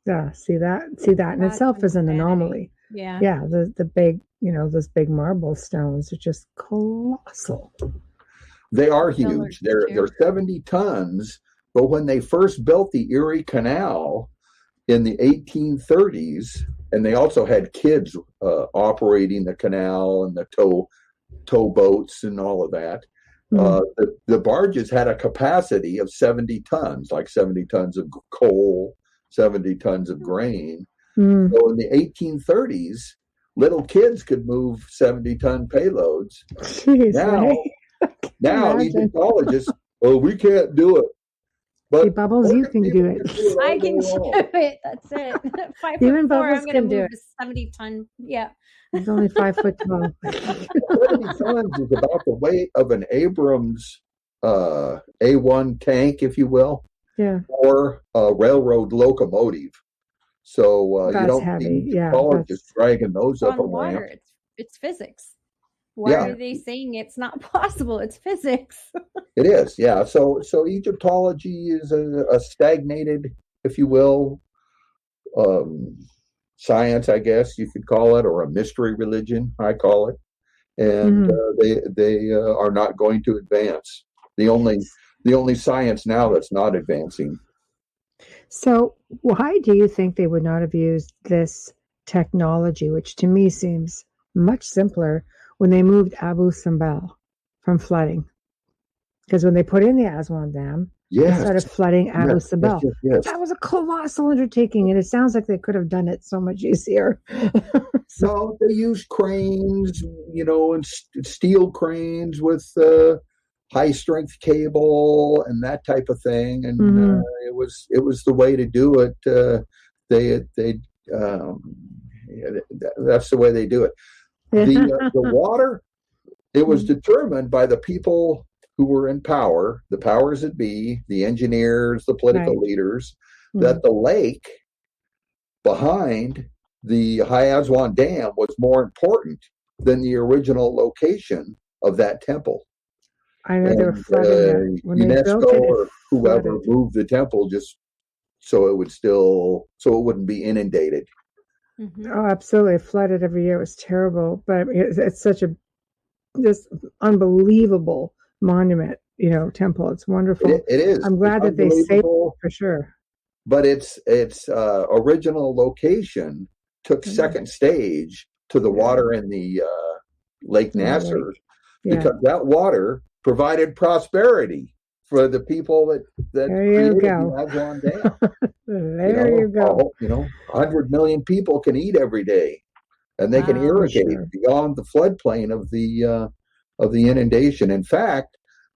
Yeah, see that in itself is an anomaly. Yeah. Yeah, the big, those big marble stones are just colossal. They are huge. They're 70 tons, but when they first built the Erie Canal in the 1830s, and they also had kids operating the canal and the tow boats and all of that, the barges had a capacity of 70 tons, like 70 tons of coal, 70 tons of grain. So in the 1830s, little kids could move 70-ton payloads. Jeez, now Egyptologists, we can't do it. But Bubbles, you can do it. I can do it. That's it. 5'4", Even I'm Bubbles going to can do move it. a 70-ton. Yeah. He's only 5 foot tall. 70 tons is about the weight of an Abrams A1 tank, if you will, yeah, or a railroad locomotive. So you That's don't heavy. need Yeah, Egyptologists dragging those It's up a on water. ramp. It's physics. Why Yeah. are they saying it's not possible? It's physics. It is, yeah. So Egyptology is a stagnated, if you will, science, I guess you could call it, or a mystery religion, I call it. And they are not going to advance. The only science now that's not advancing. So why do you think they would not have used this technology, which to me seems much simpler, when they moved Abu Simbel from flooding? Because when they put in the Aswan Dam, they started flooding Abu Simbel. Yes. That was a colossal undertaking, and it sounds like they could have done it so much easier. So they used cranes, and steel cranes with high strength cable and that type of thing, and it was the way to do it. That's the way they do it. The water, it was determined by the people who were in power, the powers that be, the engineers, the political leaders, that the lake behind the High Aswan Dam was more important than the original location of that temple. I know they were flooding it. When they UNESCO built it, or whoever flooded. moved the temple just so it wouldn't be inundated. Oh, absolutely. It flooded every year. It was terrible, but it's such a just unbelievable monument, temple. It's wonderful. It is. I'm glad that they saved it for sure. But its original location took second stage to the water in the Lake Nasser, because that water provided prosperity for the people that created the Aswan Dam. There you go. 100 million people can eat every day, and they can irrigate beyond the floodplain of the inundation. In fact,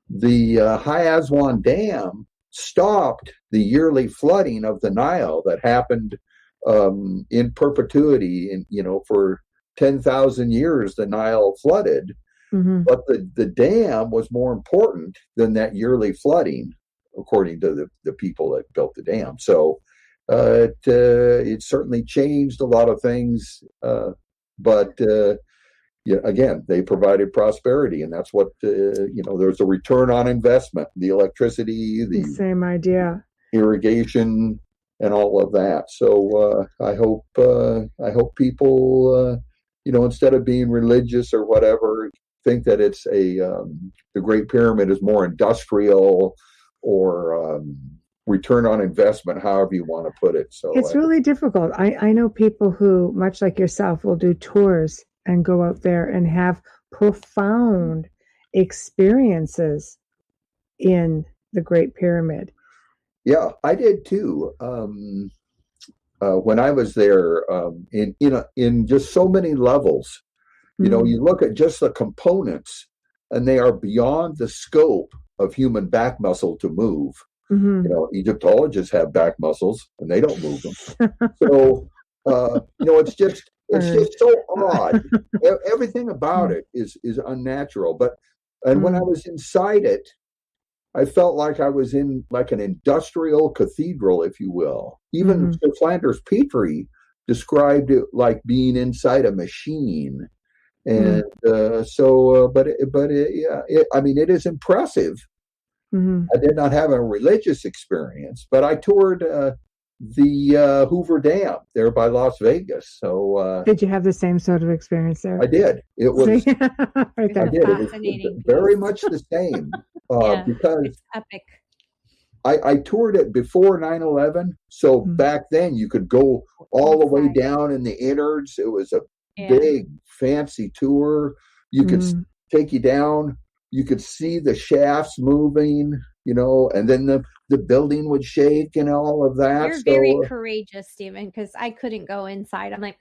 the High Aswan Dam stopped the yearly flooding of the Nile that happened in perpetuity. And for 10,000 years, the Nile flooded. But the dam was more important than that yearly flooding, according to the people that built the dam. So it certainly changed a lot of things. But again, they provided prosperity, and that's what there's a return on investment, the electricity, the same idea, irrigation, and all of that. So I hope people instead of being religious or whatever, think that it's the Great Pyramid is more industrial or return on investment, however you want to put it. So it's really difficult. I know people who, much like yourself, will do tours and go out there and have profound experiences in the Great Pyramid. Yeah, I did too. When I was there, in just so many levels, you look at just the components, and they are beyond the scope of human back muscle to move. Egyptologists have back muscles, and they don't move them. So, it's just so odd. Everything about it is unnatural. And when I was inside it, I felt like I was in like an industrial cathedral, if you will. Even Sir Flanders Petrie described it like being inside a machine. And it is impressive. I did not have a religious experience, but I toured the Hoover Dam there by Las Vegas. So did you have the same sort of experience there? I did. It was right there. I did. It was very much the same because it's epic. I toured it before 9/11, so back then you could go all the way down in the innards. It was a big, fancy tour. You could take you down. You could see the shafts moving, and then the building would shake and all of that. You're very courageous, Stephen, because I couldn't go inside. I'm like,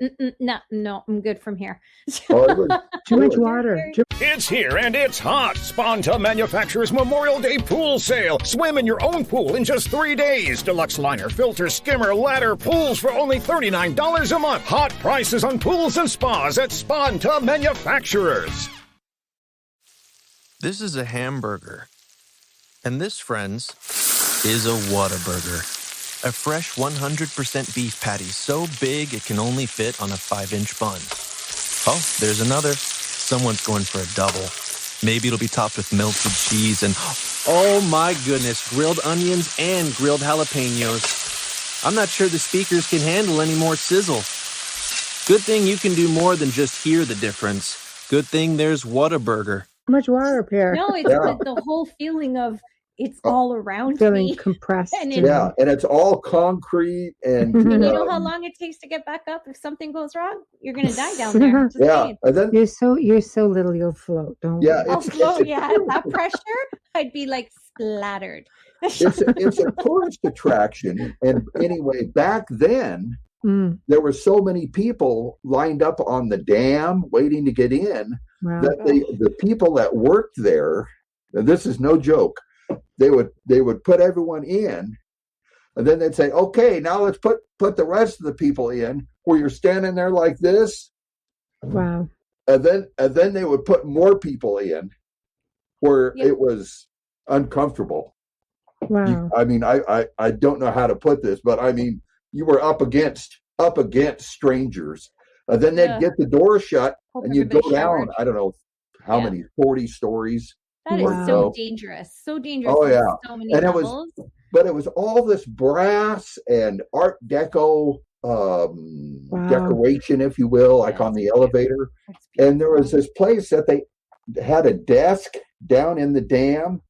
no, I'm good from here. Too much water. It's here and it's hot. Sponta Manufacturers Memorial Day Pool Sale. Swim in your own pool in just 3 days. Deluxe liner, filter, skimmer, ladder, pools for only $39 a month. Hot prices on pools and spas at Sponta Manufacturers. This is a hamburger. And this, friends, is a Whataburger. A fresh 100% beef patty so big it can only fit on a 5-inch bun. Oh, there's another. Someone's going for a double. Maybe it'll be topped with melted cheese and, oh my goodness, grilled onions and grilled jalapenos. I'm not sure the speakers can handle any more sizzle. Good thing you can do more than just hear the difference. Good thing there's Whataburger. How much water up here? No, it's the whole feeling of it's all around feeling me. compressed. And Yeah, and it's all concrete. And you know how long it takes to get back up if something goes wrong? You're going to die down there. Just saying. And then you're so little you'll float. Don't worry. I'll float, that pressure, I'd be like splattered. it's a tourist attraction. And anyway, back then, there were so many people lined up on the dam waiting to get in that the people that worked there, and this is no joke, they would put everyone in, and then they'd say, okay, now let's put the rest of the people in, where you're standing there like this. Wow. And then they would put more people in where it was uncomfortable. Wow. I don't know how to put this, but I mean, you were up against strangers. And then they'd get the door shut and you'd go down, I don't know how many, 40 stories. That is so dangerous. So dangerous. Oh, yeah. So many and levels. It was all this brass and Art Deco decoration, if you will, like on the elevator. And there was this place that they had a desk down in the dam,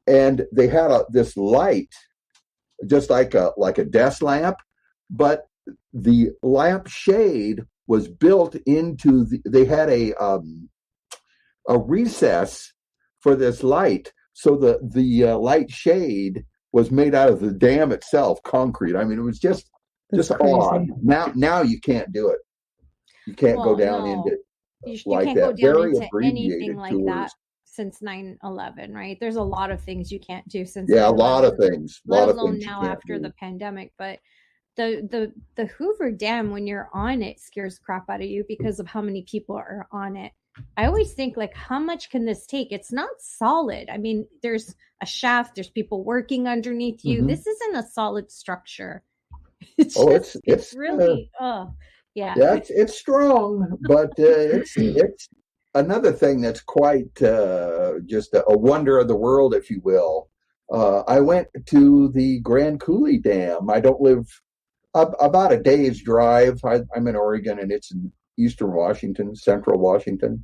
and they had this light, just like a desk lamp, but the lamp shade was built into they had a recess for this light, so the light shade was made out of the dam itself, concrete. I mean, it was just odd. Now you can't do it. You can't go down into you like can't that. go down Very into anything like tours. that since 9/11, right? There's a lot of things you can't do since. Yeah, a lot of things. Let alone now after the pandemic, but. The Hoover Dam, when you're on it, scares crap out of you because of how many people are on it. I always think, like, how much can this take? It's not solid. I mean, there's a shaft, there's people working underneath you. This isn't a solid structure. It's really it's strong, but it's another thing that's quite just a wonder of the world, if you will. I went to the Grand Coulee Dam. I don't live about a day's drive. I'm in Oregon, and it's in eastern Washington, central Washington.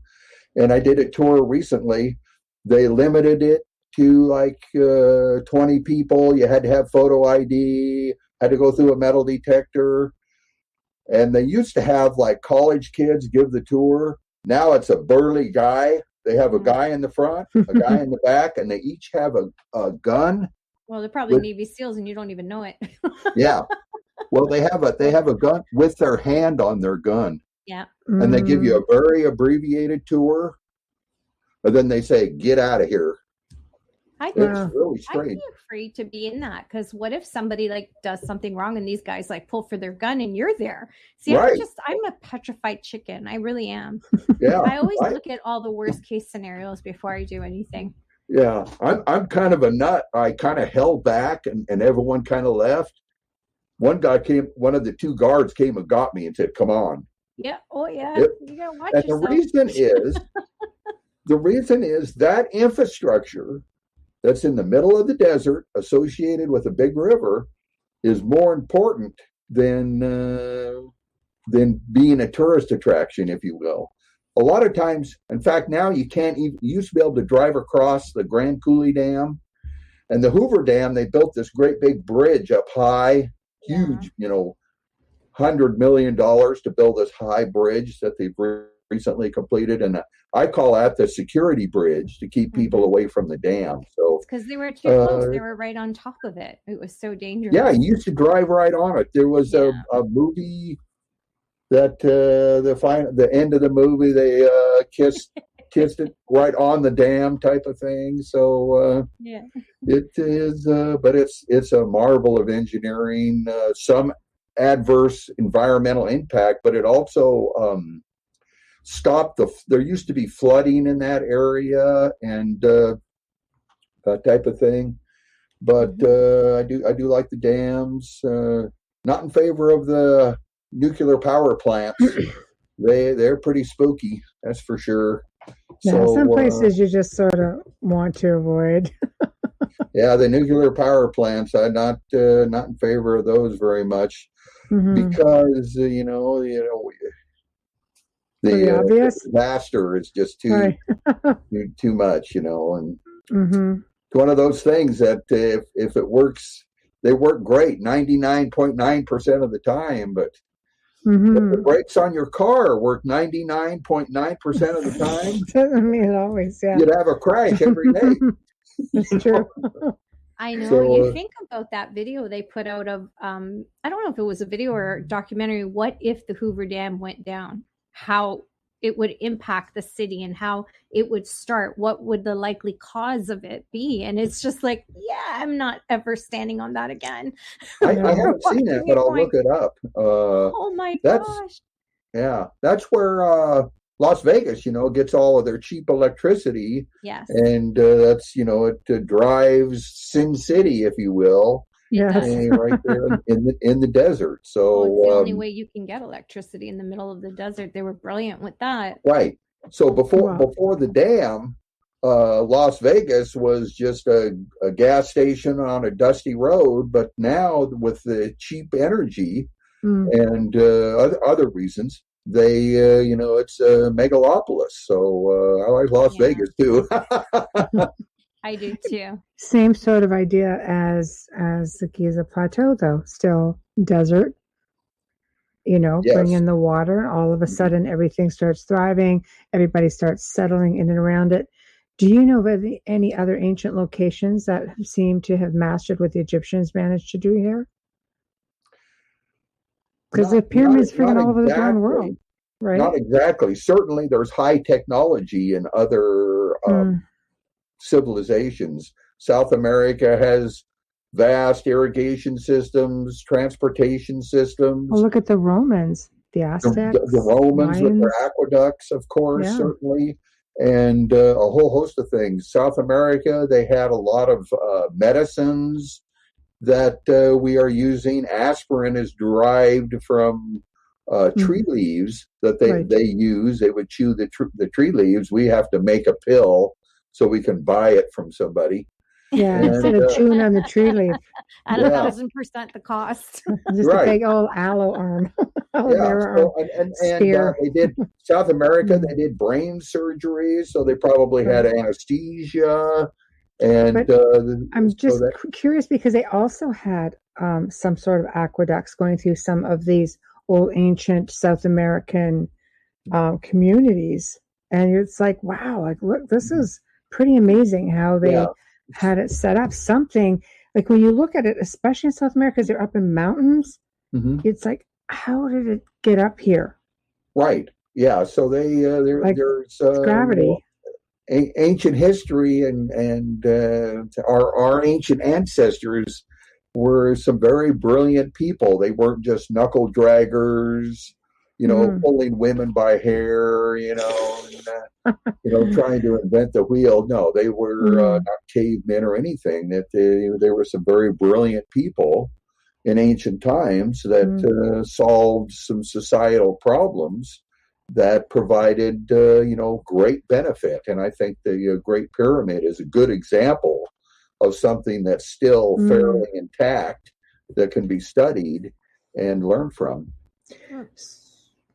And I did a tour recently. They limited it to like 20 people. You had to have photo ID, had to go through a metal detector. And they used to have like college kids give the tour. Now it's a burly guy. They have a guy in the front, a guy in the back, and they each have a gun. Well, they're probably Navy SEALs, and you don't even know it. Yeah. Well, they have a gun with their hand on their gun. Yeah. And they give you a very abbreviated tour, and then they say, "Get out of here." It's really strange. I'd be afraid to be in that, because what if somebody like does something wrong and these guys like pull for their gun and you're there? See, I'm a petrified chicken. I really am. Yeah. I always look at all the worst case scenarios before I do anything. Yeah, I'm kind of a nut. I kind of held back, and everyone kind of left. One guy one of the two guards came and got me and said, "Come on." Yeah. Oh yeah. Yep. You gotta watch and yourself. The reason is that infrastructure that's in the middle of the desert, associated with a big river, is more important than being a tourist attraction, if you will. A lot of times, in fact, now you can't even. You used to be able to drive across the Grand Coulee Dam, and the Hoover Dam. They built this great big bridge up high, huge, $100 million to build this high bridge that they've recently completed, and I call that the security bridge to keep people away from the dam. So because they were too close, they were right on top of it. It was so dangerous. Yeah, you used to drive right on it. There was a movie that the end of the movie they kissed it right on the dam type of thing. So it is, but it's a marvel of engineering. Some adverse environmental impact, but it also stopped there used to be flooding in that area and that type of thing. but I do like the dams. Not in favor of the nuclear power plants. They're pretty spooky, that's for sure. Yeah, So some places you just sort of want to avoid. yeah, the nuclear power plants, I'm not in favor of those very much, because the obvious disaster is just too much, and it's one of those things that if it works, they work great 99.9% of the time, but if the brakes on your car work 99.9% of the time, doesn't mean always. Yeah, you'd have a crash every day. It's true. I know. So, you think about that video they put out of, I don't know if it was a video or a documentary, what if the Hoover Dam went down? How it would impact the city and how it would start. What would the likely cause of it be? And it's just like, yeah, I'm not ever standing on that again. I haven't seen it, but I'll look it up. Oh my gosh. Yeah, that's where Las Vegas, gets all of their cheap electricity. Yes. And that's, it drives Sin City, if you will. Yeah. Right there in the desert. So it's the only way you can get electricity in the middle of the desert. They were brilliant with that. Right. So before the dam, Las Vegas was just a gas station on a dusty road. But now with the cheap energy and other reasons, it's a megalopolis. So I like Las Vegas too. I do too. Same sort of idea as the Giza Plateau, though. Still desert. Bring in the water. All of a sudden, everything starts thriving. Everybody starts settling in and around it. Do you know of any other ancient locations that seem to have mastered what the Egyptians managed to do here? Because the pyramids freaking all over the darn world, right? Not exactly. Certainly, there's high technology in other civilizations. South America has vast irrigation systems, transportation systems. Well, look at the Romans, the Aztecs, the Romans with their aqueducts, of course, certainly, and a whole host of things. South America, they had a lot of medicines that we are using. Aspirin is derived from tree leaves that they use. They would chew the tree leaves. We have to make a pill so we can buy it from somebody. Yeah, instead of chewing on the tree leaf. At 1,000% the cost. Just a big old aloe arm. They did South America, they did brain surgery, so they probably had anesthesia. And I'm just curious because they also had some sort of aqueducts going through some of these old ancient South American communities. And it's like, wow, like, look, this is pretty amazing how they had it set up. Something like when you look at it, especially in South America, because they're up in mountains, it's like, how did it get up here? Right. Yeah. So there's gravity. Ancient history and our ancient ancestors were some very brilliant people. They weren't just knuckle draggers, pulling women by hair, and, trying to invent the wheel. No, they were not cavemen or anything. That they were some very brilliant people in ancient times that solved some societal problems that provided, great benefit. And I think the Great Pyramid is a good example of something that's still fairly intact that can be studied and learned from.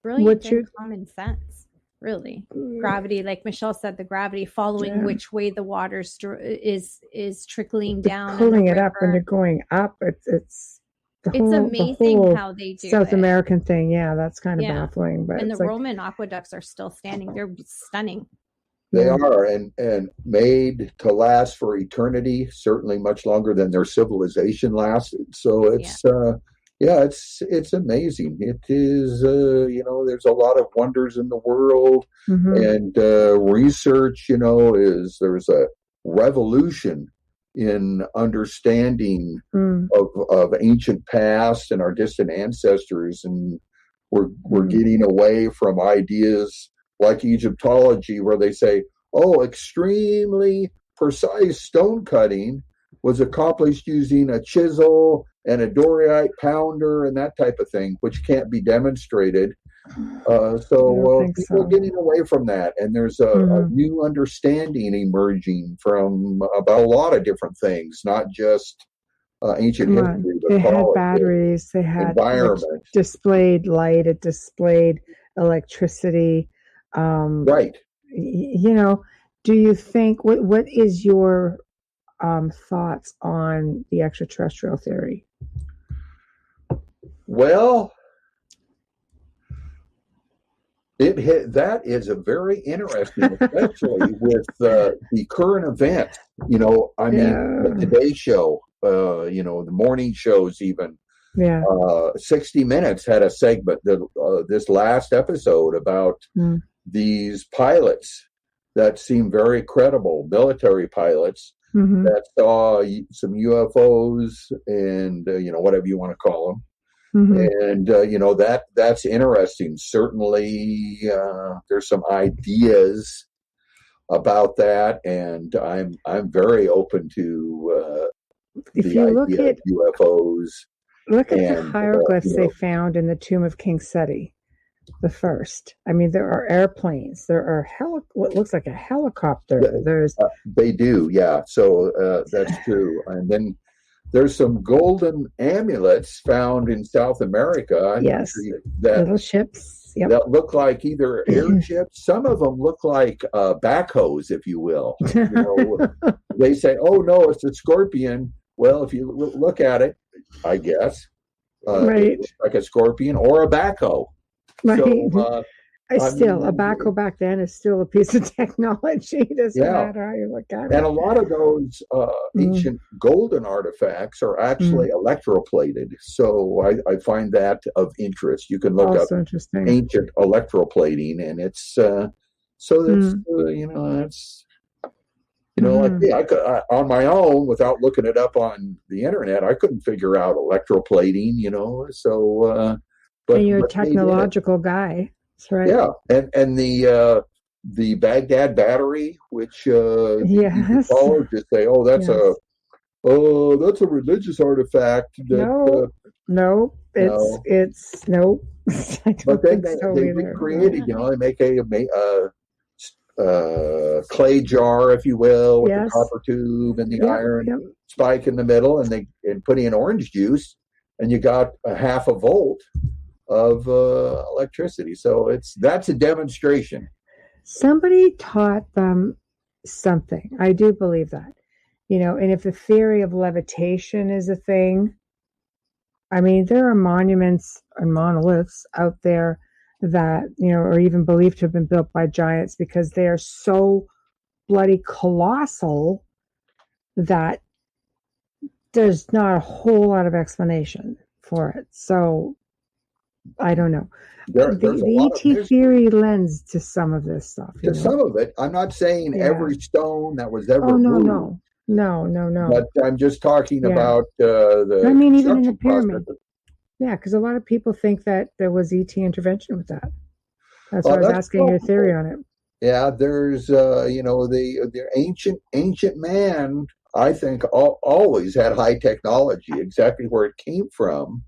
Brilliant and common sense, really. Gravity, like Michelle said, the gravity following which way the water is trickling down. Pulling it up when you're going up. It's amazing how they do South American thing. Yeah, that's kind of baffling. But and the Roman aqueducts are still standing. They're stunning. They are, and made to last for eternity, certainly much longer than their civilization lasted. So it's it's amazing. It is, there's a lot of wonders in the world, and research, there's a revolution in understanding of ancient past and our distant ancestors, and we're getting away from ideas like Egyptology, where they say, extremely precise stone cutting was accomplished using a chisel and a Doriite pounder and that type of thing, which can't be demonstrated. People are getting away from that, and there's a new understanding emerging from about a lot of different things, not just ancient history. But they had batteries, they had environment, displayed light, it displayed electricity. Right. Do you think what is your thoughts on the extraterrestrial theory? Well, that is a very interesting, especially with the current event. The Today Show, the morning shows, even. Yeah. 60 Minutes had a segment this last episode about these pilots that seem very credible, military pilots that saw some UFOs and whatever you want to call them. And that's interesting. Certainly, there's some ideas about that, and I'm very open to the idea of UFOs. Look at the hieroglyphs they found in the tomb of King Seti the First. I mean, there are airplanes. There are what looks like a helicopter. They do, yeah. So that's true. And then there's some golden amulets found in South America. Yes, little ships. Yep. That look like either airships. Some of them look like backhoes, if you will. They say, "Oh no, it's a scorpion." Well, if you look at it, I guess, right, it's like a scorpion or a backhoe. Right. So, a backhoe back then is still a piece of technology. It doesn't matter how you look at it. And a lot of those ancient golden artifacts are actually electroplated. So I find that of interest. You can look up ancient electroplating, and it's like me, I could on my own without looking it up on the internet. I couldn't figure out electroplating. But you're a technological guy. That's right. Yeah, and the Baghdad battery, which ufologists say, that's a religious artifact. That, no. But then they recreated. They make a clay jar, if you will, with the copper tube and the iron spike in the middle, and put in orange juice, and you got a half a volt of electricity. So that's a demonstration. Somebody taught them something. I do believe that. And if the theory of levitation is a thing, I mean, there are monuments and monoliths out there that, are even believed to have been built by giants because they are so bloody colossal that there's not a whole lot of explanation for it. So I don't know. The ET theory lends to some of this stuff. Some of it. I'm not saying every stone that was ever moved. No. But I'm just talking about the. I mean, even in the pyramid. Yeah, because a lot of people think that there was ET intervention with that. That's why I was asking your theory on it. Yeah, there's the ancient man. I think always had high technology. Exactly where it came from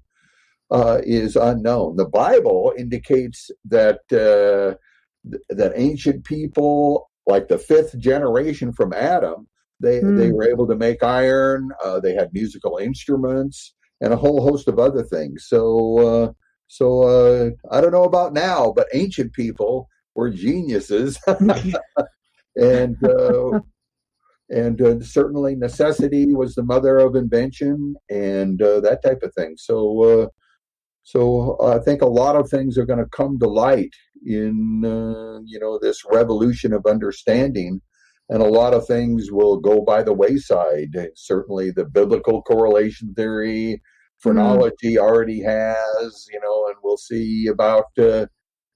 is unknown. The Bible indicates that that ancient people, like the fifth generation from Adam, they were able to make iron. They had musical instruments and a whole host of other things. So I don't know about now, but ancient people were geniuses, and certainly necessity was the mother of invention, and that type of thing. So I think a lot of things are going to come to light in this revolution of understanding. And a lot of things will go by the wayside. Certainly the biblical correlation theory, phrenology already has, and we'll see about the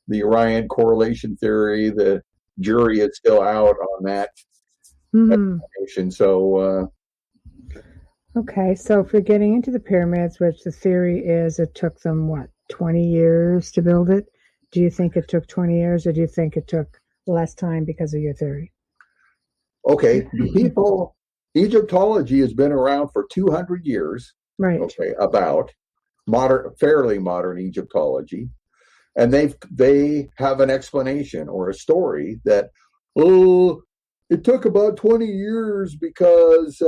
Orion correlation theory. The jury is still out on that explanation. So, okay. So if you're getting into the pyramids, which the theory is it took them, 20 years to build it? Do you think it took 20 years, or do you think it took less time because of your theory? Okay, the people Egyptology has been around for 200 years. Right. Okay, about fairly modern Egyptology, and they have an explanation or a story that it took about 20 years because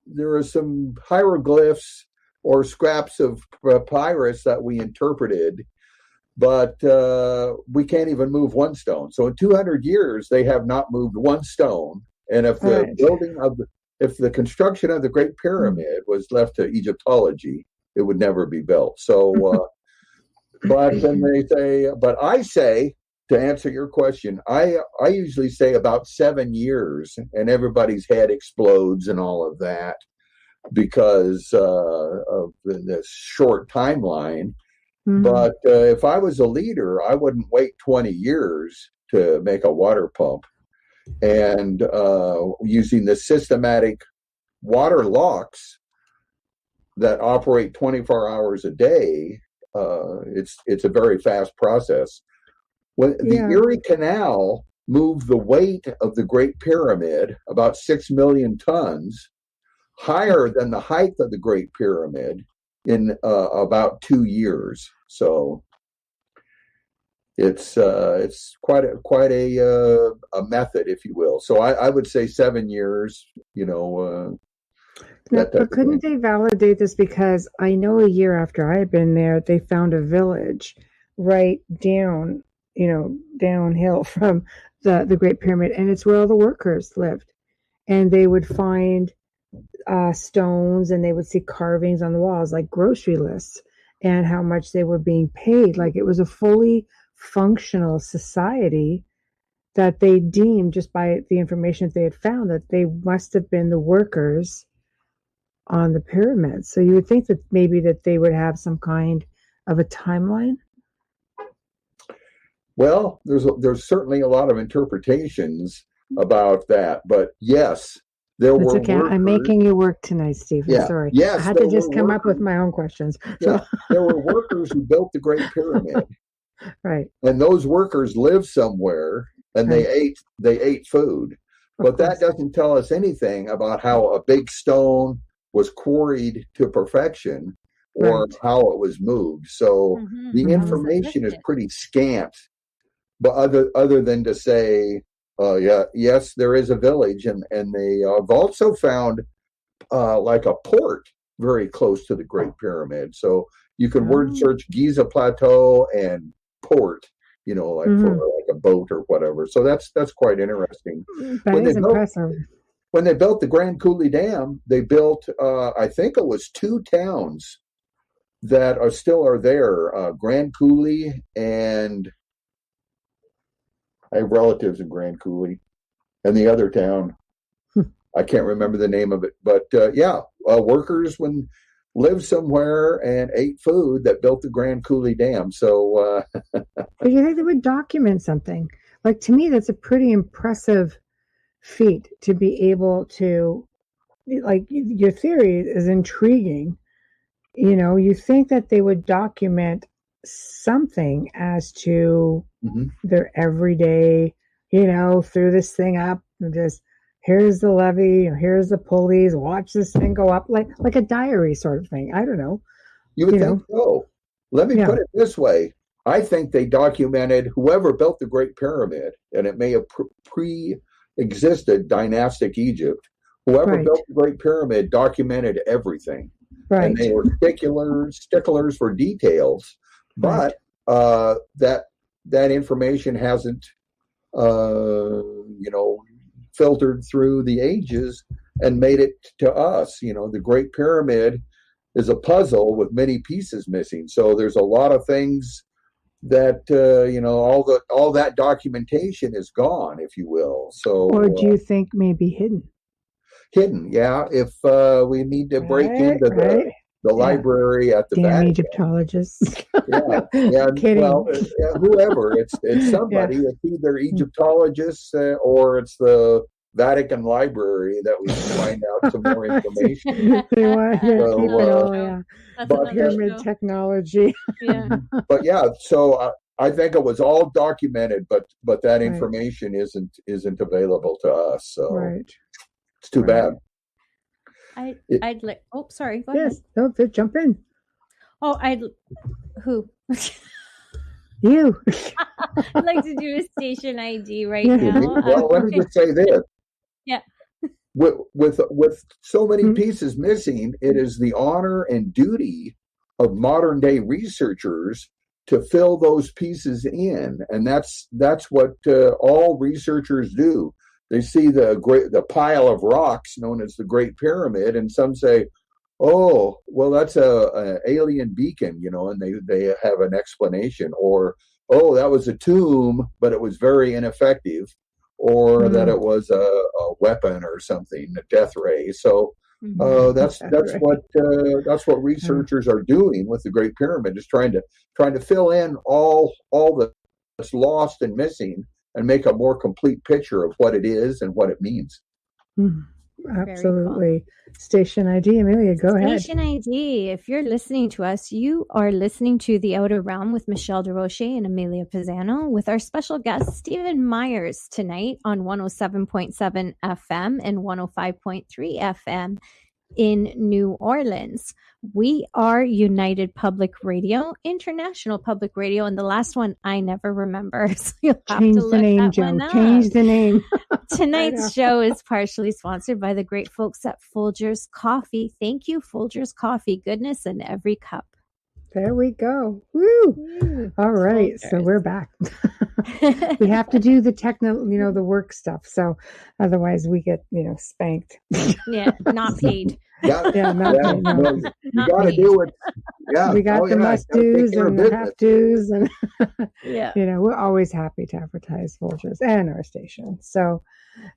there are some hieroglyphs or scraps of papyrus that we interpreted, but we can't even move one stone. So in 200 years, they have not moved one stone. And if if the construction of the Great Pyramid was left to Egyptology, it would never be built. So, but then I say, to answer your question, I usually say about 7 years, and everybody's head explodes and all of that because of this short timeline. Mm-hmm. But if I was a leader, I wouldn't wait 20 years to make a water pump. And using the systematic water locks that operate 24 hours a day, it's a very fast process. When the Erie Canal moved the weight of the Great Pyramid, about 6 million tons, higher than the height of the Great Pyramid in about 2 years. So it's quite a method, if you will. So I would say 7 years. But couldn't they validate this? Because I know a year after I had been there, they found a village right down, downhill from the Great Pyramid, and it's where all the workers lived. And they would find stones, and they would see carvings on the walls, like grocery lists, and how much they were being paid. Like it was a fully functional society that they deemed, just by the information that they had found, that they must have been the workers on the pyramid. So you would think that maybe that they would have some kind of a timeline. Well, there's certainly a lot of interpretations about that, but yes, there were okay. Workers. I'm making you work tonight, Stephen. Yeah. Sorry. Yes, I had to just come up with my own questions. Yeah. There were workers who built the Great Pyramid. Right. And those workers lived somewhere, and they ate food. But that doesn't tell us anything about how a big stone was quarried to perfection or how it was moved. So the information is pretty scant. But other than to say, yes, there is a village, and they have also found like a port very close to the Great Pyramid. So you can word search Giza Plateau and port, for like a boat or whatever. So that's quite interesting. That is impressive. When they built the Grand Coulee Dam, they built, I think it was 2 towns that still are there, Grand Coulee, and I have relatives in Grand Coulee, and the other town, I can't remember the name of it, but workers lived somewhere and ate food that built the Grand Coulee Dam. So, but you think they would document something? Like, to me, that's a pretty impressive feat to be able to, like, your theory is intriguing. You think that they would document something as to their everyday, through this thing up, and just here's the levee, or here's the pulleys, watch this thing go up, like a diary sort of thing. I don't know. You would think so. Let me put it this way. I think they documented whoever built the Great Pyramid, and it may have pre-existed dynastic Egypt. Whoever built the Great Pyramid documented everything. Right. And they were sticklers for details. But that information hasn't, filtered through the ages and made it to us. The Great Pyramid is a puzzle with many pieces missing. So there's a lot of things that all that documentation is gone, if you will. So, or do you think maybe hidden? Hidden, yeah. If we need to break into the library at the Damn Vatican. Egyptologists. Kidding. Well, whoever. It's somebody. It's either Egyptologists or it's the Vatican Library that we can find out some more information. But pyramid technology. But so I think it was all documented, but that information isn't available to us. So It's too bad. I'd like. Oh, sorry. Go ahead. Yes. No, jump in. Oh, who? You. I'd like to do a station ID right Yeah. now. Well, let me just say this. Yeah. With so many pieces missing, it is the honor and duty of modern day researchers to fill those pieces in, and that's what all researchers do. They see the pile of rocks known as the Great Pyramid, and some say, "Oh, well, that's a alien beacon," and they have an explanation, or, "Oh, that was a tomb, but it was very ineffective," or that it was a weapon or something, a death ray. So that's what researchers are doing with the Great Pyramid, is trying to fill in all that's lost and missing, and make a more complete picture of what it is and what it means. Absolutely. Station ID, Amelia, go ahead. Station ID. If you're listening to us, you are listening to The Outer Realm with Michelle Desrochers and Amelia Pisano, with our special guest, Stephen Myers, tonight on 107.7 FM and 105.3 FM in New Orleans. We are United Public Radio, International Public Radio, and the last one I never remember. So you'll have Change to the look name, that Joe. one up. Change the name. Tonight's show is partially sponsored by the great folks at Folgers Coffee. Thank you, Folgers Coffee. Goodness in every cup. There we go. Woo! All right, so we're back. We have to do the the work stuff. So otherwise we get, spanked. Yeah, not paid. Not paid. No. You got to do it. Yeah, we got the must-dos and the have-tos, and yeah, we're always happy to advertise Folgers and our station. So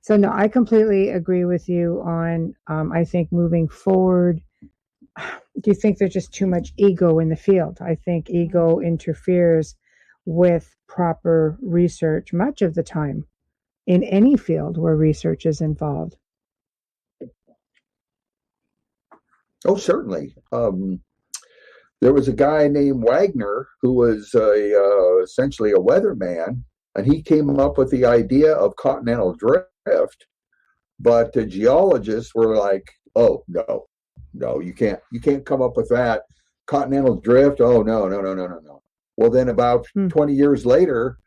no, I completely agree with you on. I think moving forward, do you think there's just too much ego in the field? I think ego interferes with proper research much of the time in any field where research is involved. Oh, certainly. There was a guy named Wagner who was essentially a weatherman, and he came up with the idea of continental drift. But the geologists were like, "Oh, no, you can't come up with that. Continental drift? Oh, no. Well, then about 20 years later,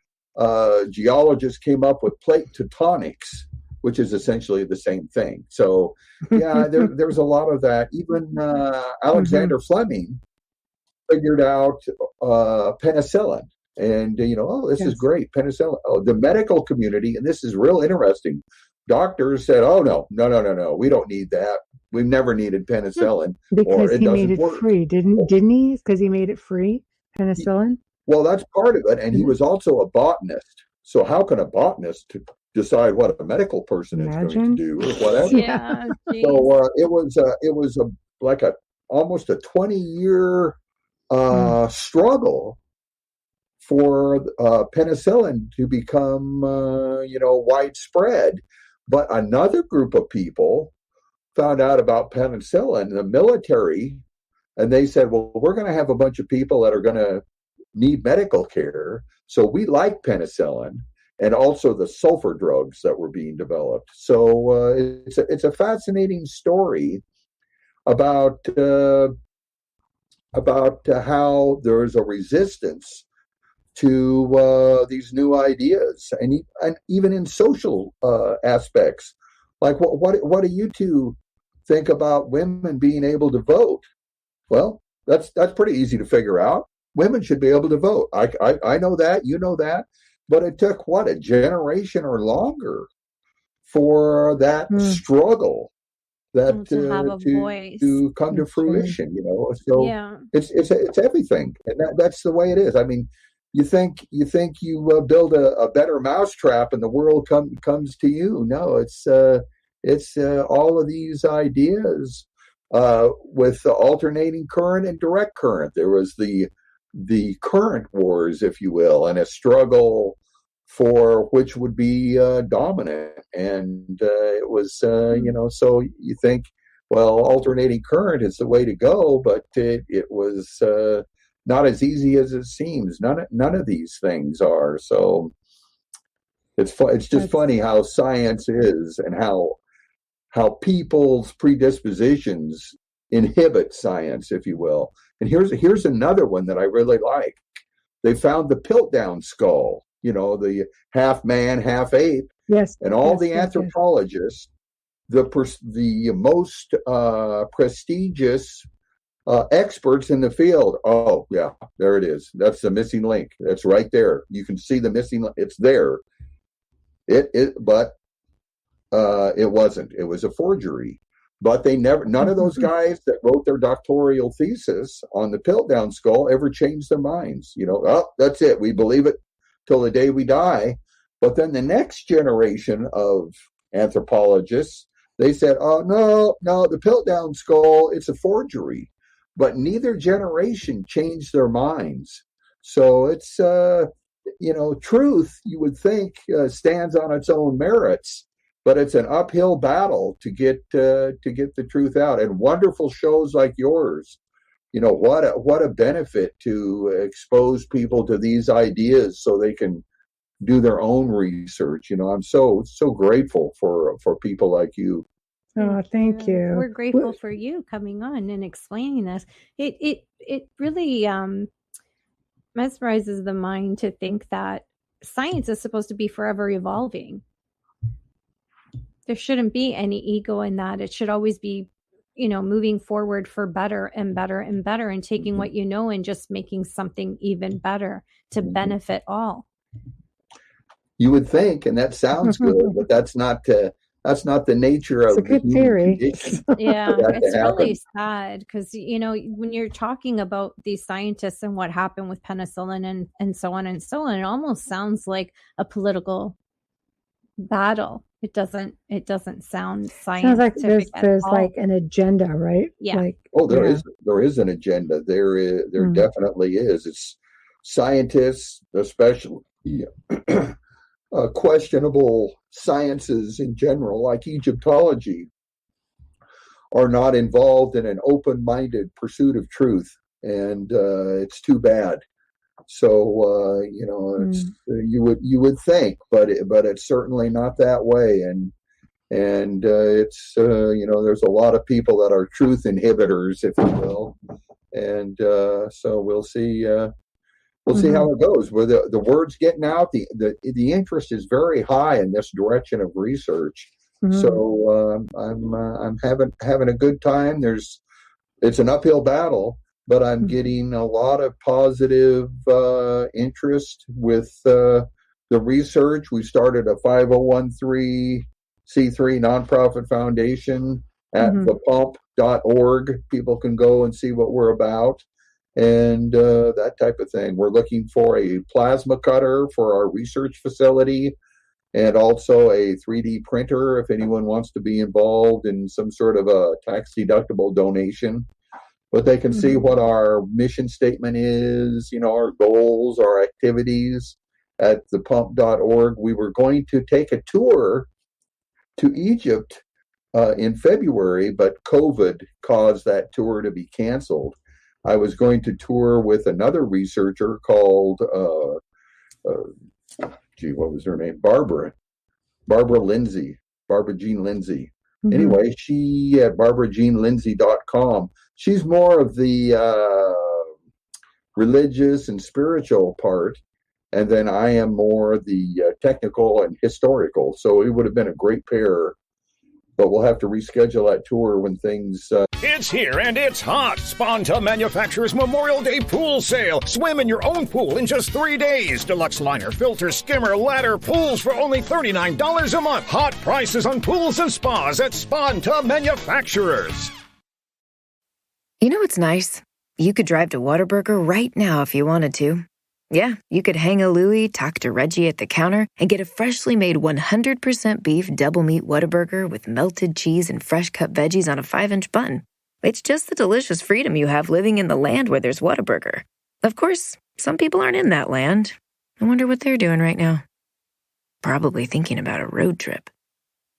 geologists came up with plate tectonics, which is essentially the same thing. So, yeah, there's a lot of that. Even Alexander Fleming figured out penicillin. And, this is great, penicillin. Oh, the medical community, and this is real interesting, doctors said, "Oh, no, we don't need that. We've never needed penicillin." Because he made it free, didn't he? Because he made it free, penicillin? Well, that's part of it. And he was also a botanist. So how can a botanist decide what a medical person is going to do or whatever? Yeah, so it was almost a 20-year struggle for penicillin to become widespread. But another group of people found out about penicillin, the military, and they said, "Well, we're going to have a bunch of people that are going to need medical care, so we like penicillin," and also the sulfur drugs that were being developed. So it's a fascinating story about how there is a resistance to these new ideas, and even in social aspects. Like, what do you two think about women being able to vote? Well, that's pretty easy to figure out. Women should be able to vote. I know that, you know that, but it took a generation or longer for that struggle to have a voice to come to fruition. So yeah, it's everything, and that's the way it is. I mean, you think you build a better mousetrap and the world comes to you. No, it's all of these ideas with the alternating current and direct current. There was the current wars, if you will, and a struggle for which would be dominant. And it was, so you think, well, alternating current is the way to go, but it was not as easy as it seems. None of these things are. So it's just funny how science is and how people's predispositions inhibit science, if you will. And here's another one that I really like. They found the Piltdown skull, the half man, half ape. Yes. And all the anthropologists, the most prestigious experts in the field. Oh, yeah, there it is. That's the missing link. That's right there. You can see the missing link. It's there. But it wasn't. It was a forgery. But none of those guys that wrote their doctoral thesis on the Piltdown skull ever changed their minds. Oh, that's it. We believe it till the day we die. But then the next generation of anthropologists, they said, oh, no, the Piltdown skull, it's a forgery. But neither generation changed their minds. So it's, truth, you would think, stands on its own merits. But it's an uphill battle to get the truth out. And wonderful shows like yours, what a benefit to expose people to these ideas so they can do their own research. I'm so grateful for people like you. Oh, thank you. We're grateful for you coming on and explaining this. It really mesmerizes the mind to think that science is supposed to be forever evolving. There shouldn't be any ego in that. It should always be, moving forward for better and better and better, and taking what you know and just making something even better to benefit all. You would think, and that sounds good, but that's not the nature of the human theory. Yeah, it's really sad because, when you're talking about these scientists and what happened with penicillin and so on, it almost sounds like a political battle. It doesn't sound scientific. Sounds like there's like an agenda, right? Yeah. There is an agenda. There definitely is. It's scientists, especially questionable sciences in general, like Egyptology, are not involved in an open-minded pursuit of truth, and it's too bad. So it's, you would think, but it's certainly not that way, and it's there's a lot of people that are truth inhibitors, if you will, and so we'll see. We'll see how it goes. Where the word's getting out, the interest is very high in this direction of research. So I'm having a good time. It's an uphill battle, but I'm getting a lot of positive interest with the research. We started a 501c3 nonprofit foundation at thepump.org. People can go and see what we're about. And that type of thing. We're looking for a plasma cutter for our research facility, and also a 3D printer if anyone wants to be involved in some sort of a tax-deductible donation. But they can see what our mission statement is, our goals, our activities at thepump.org. We were going to take a tour to Egypt in February, but COVID caused that tour to be canceled. I was going to tour with another researcher called, what was her name? Barbara Jean Lindsay. Anyway, she at barbarajeanlindsay.com. She's more of the religious and spiritual part, and then I am more the technical and historical. So it would have been a great pair. But we'll have to reschedule that tour when things... It's here and it's hot. Sponta Manufacturers Memorial Day Pool Sale. Swim in your own pool in just 3 days. Deluxe liner, filter, skimmer, ladder, pools for only $39 a month. Hot prices on pools and spas at Sponta Manufacturers. You know what's nice? You could drive to Whataburger right now if you wanted to. Yeah, you could hang a Louie, talk to Reggie at the counter, and get a freshly made 100% beef double meat Whataburger with melted cheese and fresh cut veggies on a 5-inch bun. It's just the delicious freedom you have living in the land where there's Whataburger. Of course, some people aren't in that land. I wonder what they're doing right now. Probably thinking about a road trip.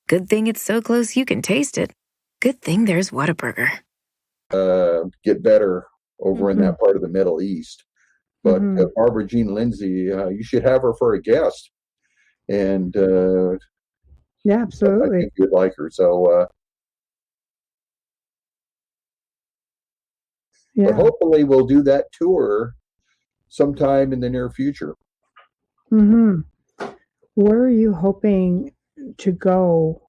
Good thing it's so close you can taste it. Good thing there's Whataburger. Get better over in that part of the Middle East. But Barbara Jean Lindsay, you should have her for a guest. And yeah, absolutely. I think you'd like her. So Yeah. But hopefully we'll do that tour sometime in the near future. Mm-hmm. Where are you hoping to go,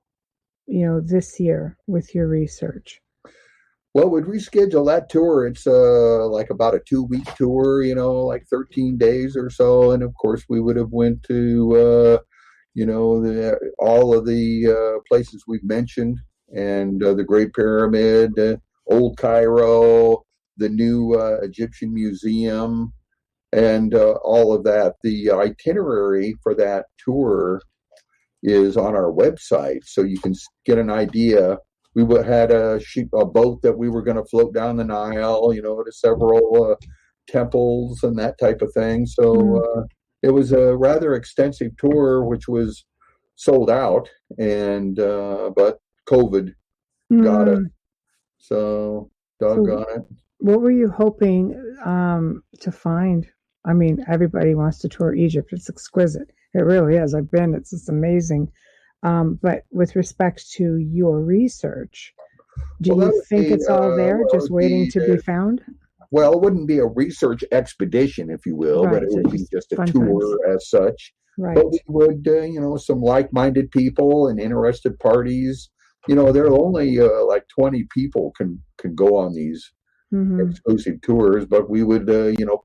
this year with your research? Well, we'd reschedule that tour. It's like about a 2-week tour, like 13 days or so. And of course, we would have went to, all of the places we've mentioned, and the Great Pyramid, Old Cairo, the new Egyptian Museum, and all of that. The itinerary for that tour is on our website, so you can get an idea. We had a boat that we were going to float down the Nile, to several temples and that type of thing. So it was a rather extensive tour, which was sold out, and but COVID got it. So doggone it. What were you hoping to find? I mean, everybody wants to tour Egypt. It's exquisite. It really is. I've been. It's just amazing. But with respect to your research, do you think it's all there, just waiting to be found? Well, it wouldn't be a research expedition, if you will, but it would be just a tour as such. Right. But we would, some like-minded people and interested parties. There are only like 20 people can go on these exclusive tours, but we would,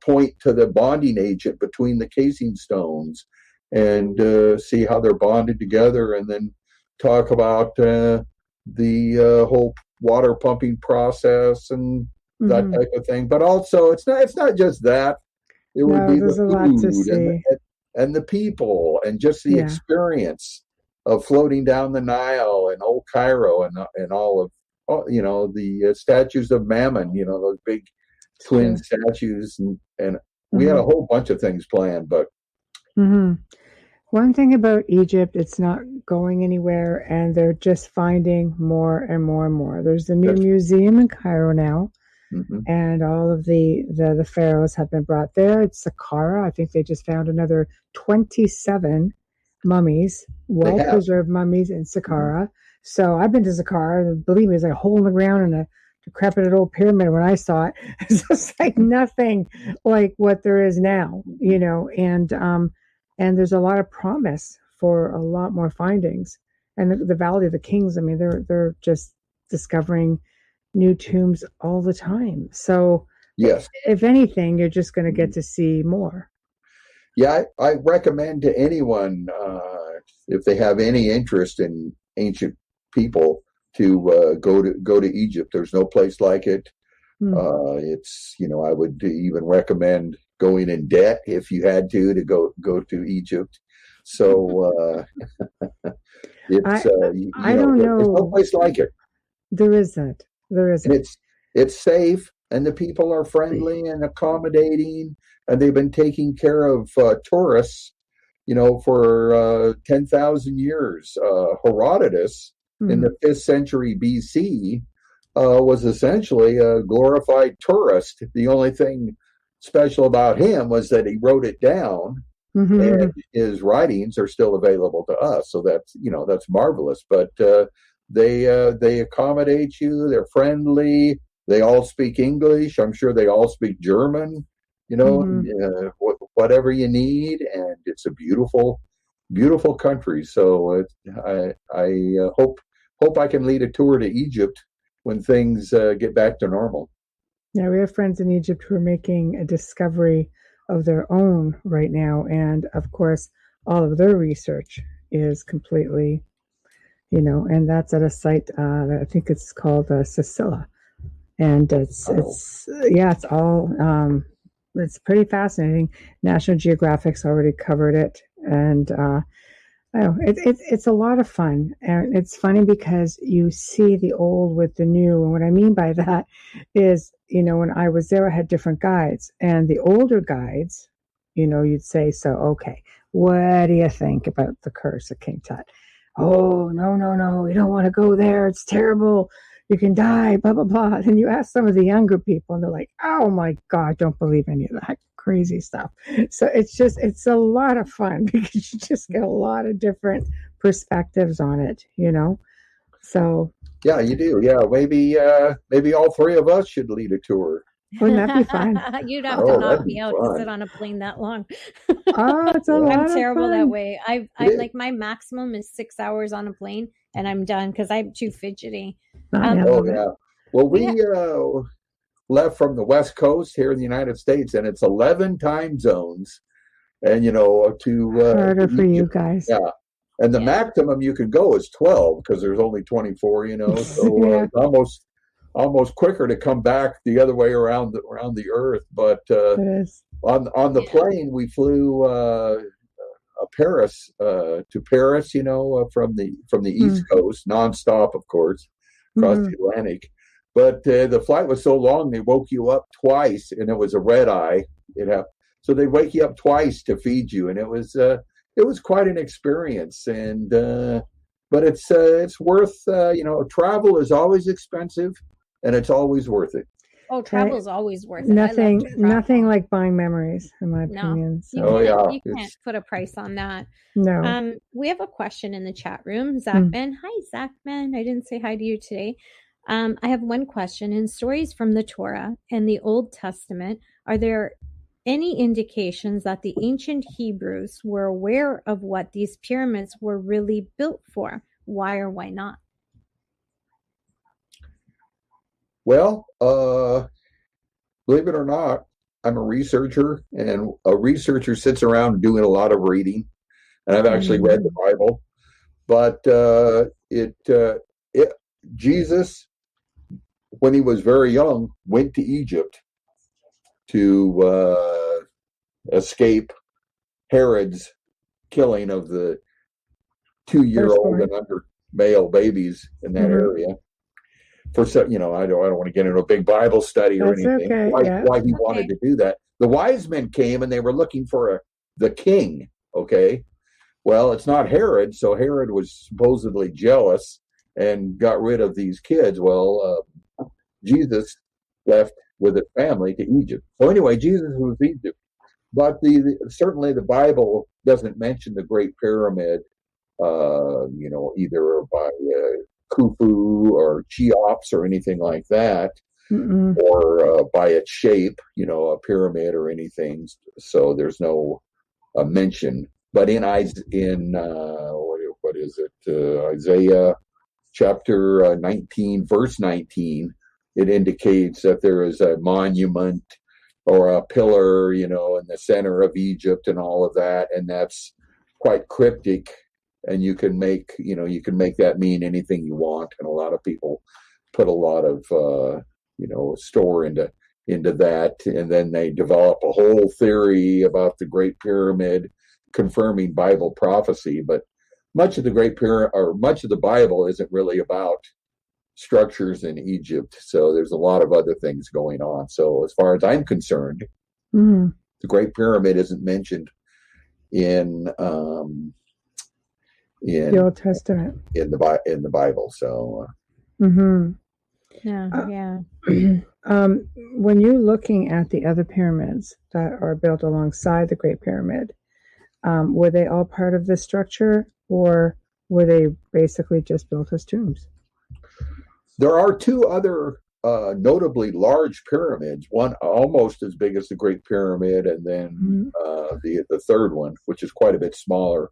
point to the bonding agent between the casing stones and see how they're bonded together, and then talk about the whole water pumping process and that type of thing. But also, it's not just that. It would be the food and the people, and just the experience of floating down the Nile and Old Cairo and all of the statues of Mammon. Those big twin statues, and we had a whole bunch of things planned, but. One thing about Egypt, it's not going anywhere, and they're just finding more and more and more. There's a new museum in Cairo now, and all of the pharaohs have been brought there. It's Saqqara. I think they just found another 27 mummies, well-preserved mummies in Saqqara. So I've been to Saqqara. Believe me, there's a hole in the ground and a decrepit old pyramid. When I saw it, it's just like nothing like what there is now, and there's a lot of promise for a lot more findings. And the Valley of the Kings, I mean, they're just discovering new tombs all the time. So yes, if anything, you're just going to get to see more. Yeah, I recommend to anyone, if they have any interest in ancient people, to go to Egypt. There's no place like it. It's, I would even recommend going in debt if you had to go to Egypt. So it's I don't know. There's no place like it. There isn't. And it's safe, and the people are friendly and accommodating, and they've been taking care of tourists, for 10,000 years. Herodotus in the 5th century BC was essentially a glorified tourist. The only thing special about him was that he wrote it down, and his writings are still available to us. So that's marvelous. But they accommodate you. They're friendly. They all speak English. I'm sure they all speak German. Whatever you need, and it's a beautiful, beautiful country. So I hope I can lead a tour to Egypt when things get back to normal. Yeah, we have friends in Egypt who are making a discovery of their own right now. And of course, all of their research is completely, and that's at a site, I think it's called Sicily. And it's all, it's pretty fascinating. National Geographic's already covered it. And it's a lot of fun. And it's funny because you see the old with the new. And what I mean by that is, when I was there, I had different guides, and the older guides, you'd say, so, okay, what do you think about the curse of King Tut? Oh, no, you don't want to go there. It's terrible. You can die, blah, blah, blah. And you ask some of the younger people, and they're like, oh my God, don't believe any of that crazy stuff. So it's a lot of fun because you just get a lot of different perspectives on it, So yeah, you do. Yeah, maybe all three of us should lead a tour. Wouldn't that be fun? You'd have to knock me out to sit on a plane that long. Oh, it's a lot I'm of terrible fun. that way. I'm like, my maximum is 6 hours on a plane, and I'm done because I'm too fidgety. Yeah. Well, we left from the West Coast here in the United States, and it's 11 time zones. And, harder for you guys. Yeah. And the maximum you can go is 12 because there's only 24, so it's almost quicker to come back the other way around the earth. But on the plane, we flew Paris to Paris, from the East Coast, nonstop, of course, across the Atlantic. But the flight was so long, they woke you up twice, and it was a red eye. So they wake you up twice to feed you, and it was quite an experience. And but it's worth travel is always expensive, and it's always worth it. Oh, travel is always worth it. Nothing like buying memories, in my opinion. So. You can't put a price on that. No. We have a question in the chat room. Zachman. Hi, Zachman. I didn't say hi to you today. I have one question. In stories from the Torah and the Old Testament, are there any indications that the ancient Hebrews were aware of what these pyramids were really built for? Why or why not? Well, believe it or not, I'm a researcher, and a researcher sits around doing a lot of reading, and I've actually read the Bible. But Jesus, when he was very young, went to Egypt to escape Herod's killing of the 2-year-old and under male babies in that area. I don't want to get into a big Bible study or anything. Okay, why he wanted to do that? The wise men came and they were looking for the king. Okay, well, it's not Herod, so Herod was supposedly jealous and got rid of these kids. Well, Jesus left with his family to Egypt. So anyway, Jesus was Egypt, but certainly the Bible doesn't mention the Great Pyramid, either by Khufu or Cheops or anything like that, or by its shape, a pyramid or anything. So there's no mention. But in what is it? Isaiah chapter 19, verse 19, it indicates that there is a monument or a pillar, in the center of Egypt and all of that, and that's quite cryptic. And you can make that mean anything you want. And a lot of people put a lot of, store into that. And then they develop a whole theory about the Great Pyramid confirming Bible prophecy. But much of the Great Pyramid, or much of the Bible, isn't really about structures in Egypt. So there's a lot of other things going on. So as far as I'm concerned, the Great Pyramid isn't mentioned in the Old Testament, in the Bible. So when you're looking at the other pyramids that are built alongside the Great Pyramid, were they all part of this structure, or were they basically just built as tombs? There are two other notably large pyramids, one almost as big as the Great Pyramid, and then the third one, which is quite a bit smaller.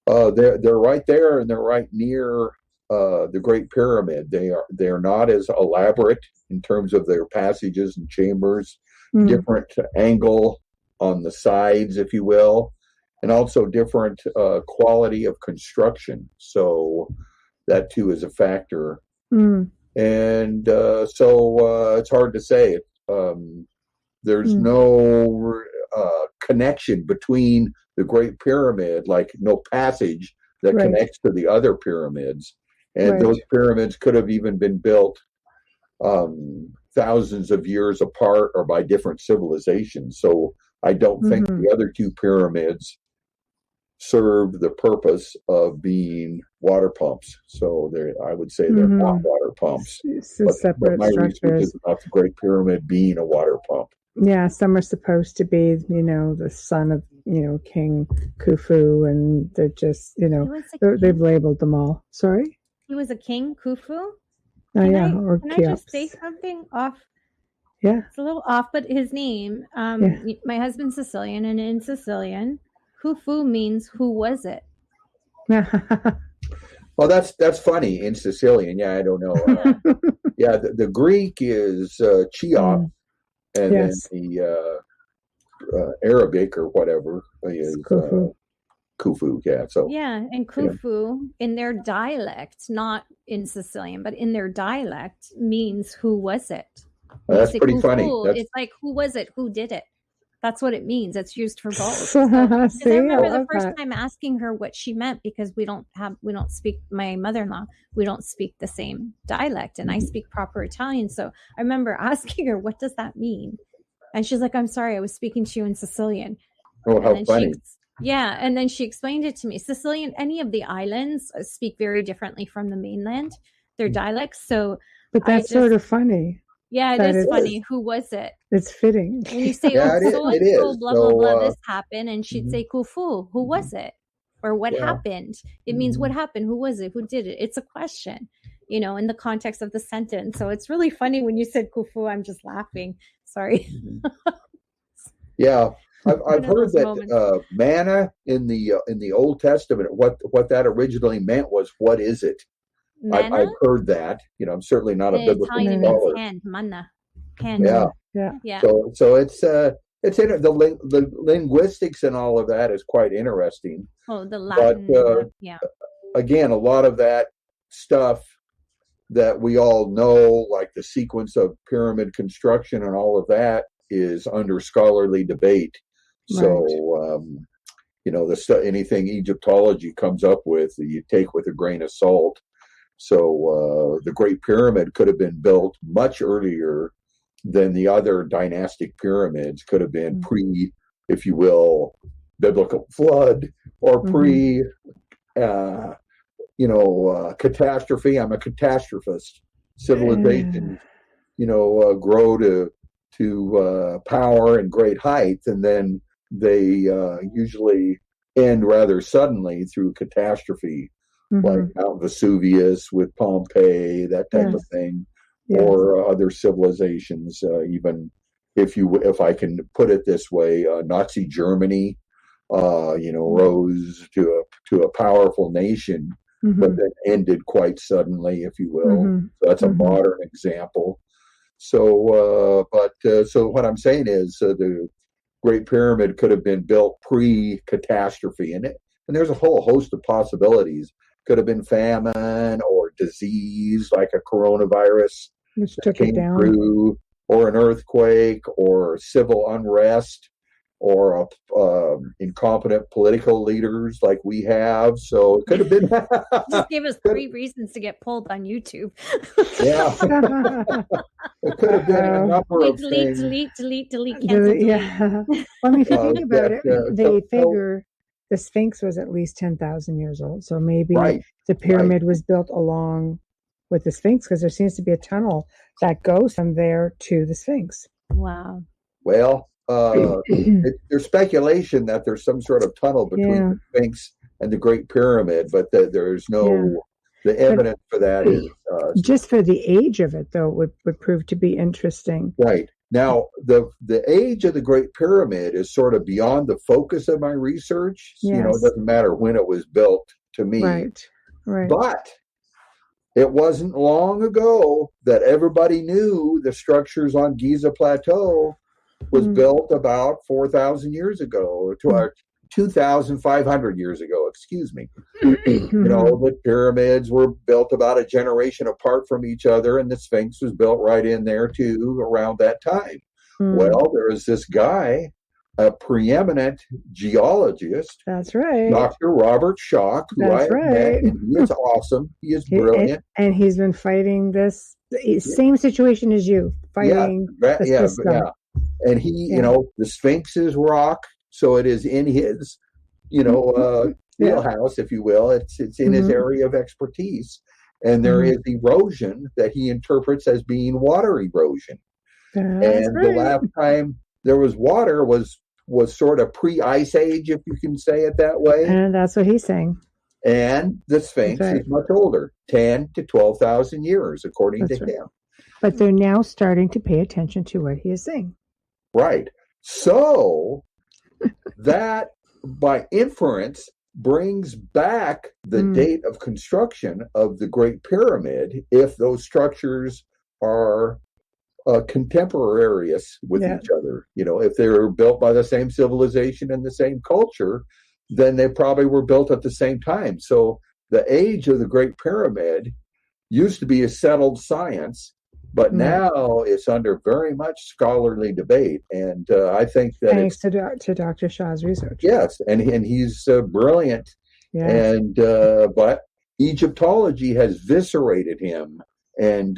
They're right there, and they're right near the Great Pyramid. They're not as elaborate in terms of their passages and chambers, different angle on the sides, if you will, and also different quality of construction. So that too is a factor. And so it's hard to say. There's no connection between the Great Pyramid, like no passage that connects to the other pyramids. And those pyramids could have even been built thousands of years apart or by different civilizations. So I don't think the other two pyramids serve the purpose of being water pumps. So I would say they're not water pumps. Separate my structures. research is about the Great Pyramid being a water pump. Yeah, some are supposed to be, the son of, King Khufu, and they're just, they've labeled them all. Sorry? He was a king, Khufu? Or Can I Cheops. just say something off Yeah. It's a little off, but his name, my husband's Sicilian, and in Sicilian, Khufu means who was it? Well, that's funny in Sicilian. Yeah, I don't know. The Greek is Cheops, and Yes. then the Arabic or whatever is Khufu. Yeah. So and Khufu in their dialect, not in Sicilian, but in their dialect means who was it? That's pretty Khufu, funny. It's like who was it? Who did it? That's what it means. It's used for both. See, I remember the love first that. time asking her what she meant, because we don't speak, my mother-in-law, we don't speak the same dialect, and I speak proper Italian. So I remember asking her, what does that mean? And she's like, I'm sorry, I was speaking to you in Sicilian. Oh, how funny. And then she explained it to me. Sicilian, any of the islands speak very differently from the mainland, their dialects. So, but that's sort of funny. Yeah, it is funny. Who was it? It's fitting. When you say, Yeah, so and so, blah, blah, blah, this happened, and she'd say, Khufu, who was it? Or what happened? It means what happened? Who was it? Who did it? It's a question, in the context of the sentence. So it's really funny when you said Khufu. I'm just laughing. Sorry. Yeah. I've heard that manna in the Old Testament, what that originally meant was, what is it? I've heard that. I'm certainly not a biblical scholar. Hand, manna. Hand. Yeah. So it's in the linguistics and all of that is quite interesting. Oh, the Latin. But again, a lot of that stuff that we all know, like the sequence of pyramid construction and all of that, is under scholarly debate. So, anything Egyptology comes up with, you take with a grain of salt. So the Great Pyramid could have been built much earlier than the other dynastic pyramids. Could have been pre, if you will, biblical flood, or pre, catastrophe. I'm a catastrophist. Civilizations, grow to power and great height, and then they usually end rather suddenly through catastrophe. Like Mount Vesuvius with Pompeii, that type of thing, or other civilizations. Even if I can put it this way, Nazi Germany, rose to a powerful nation, but then ended quite suddenly, if you will. So that's a modern example. So, so what I'm saying is, the Great Pyramid could have been built pre-catastrophe, and there's a whole host of possibilities. Could have been famine or disease, like a coronavirus which took it down, through, or an earthquake, or civil unrest, or incompetent political leaders like we have. So it could have been. Just give us 3 reasons to get pulled on YouTube. Yeah, it could have been a number of things. Delete, cancel. Yeah. Well, if you think about it, they figure the Sphinx was at least 10,000 years old. So maybe the pyramid was built along with the Sphinx, because there seems to be a tunnel that goes from there to the Sphinx. Wow. Well, there's speculation that there's some sort of tunnel between the Sphinx and the Great Pyramid, but there's no the evidence for that is just for the age of it, though, would prove to be interesting. Right. Now, the age of the Great Pyramid is sort of beyond the focus of my research. Yes. It doesn't matter when it was built to me. Right. But it wasn't long ago that everybody knew the structures on Giza Plateau was built about 4,000 years ago, 2,500 years ago, excuse me. The pyramids were built about a generation apart from each other, and the Sphinx was built right in there too around that time. Well, there is this guy, a preeminent geologist. That's right. Dr. Robert Schoch, who I met, and he is awesome. He is brilliant. And he's been fighting this same situation as you, fighting the system. Yeah. And he, the Sphinx is rock, so it is in his, wheelhouse, if you will. It's in his area of expertise. And there is erosion that he interprets as being water erosion. The last time there was water was sort of pre-Ice Age, if you can say it that way. And that's what he's saying. And the Sphinx is much older, 10 to 12,000 years, according to him. But they're now starting to pay attention to what he is saying. Right. So that, by inference, brings back the date of construction of the Great Pyramid if those structures are contemporaneous with each other. If they're built by the same civilization and the same culture, then they probably were built at the same time. So the age of the Great Pyramid used to be a settled science, but now it's under very much scholarly debate. And I think that thanks to Dr. Shah's research. Yes, and he's brilliant. Yeah. And but Egyptology has viscerated him, and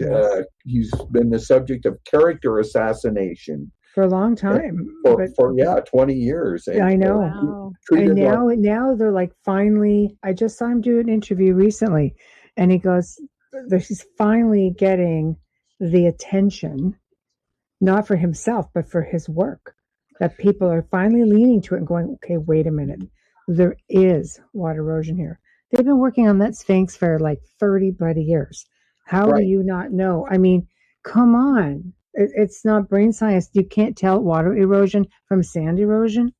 he's been the subject of character assassination for a long time. For 20 years. And, I know. Wow. And now they're like, finally, I just saw him do an interview recently, and he goes, he's finally getting the attention, not for himself, but for his work, that people are finally leaning to it and going, okay, wait a minute. There is water erosion here. They've been working on that Sphinx for like 30 bloody years. How do you not know? I mean, come on. It's not brain science. You can't tell water erosion from sand erosion.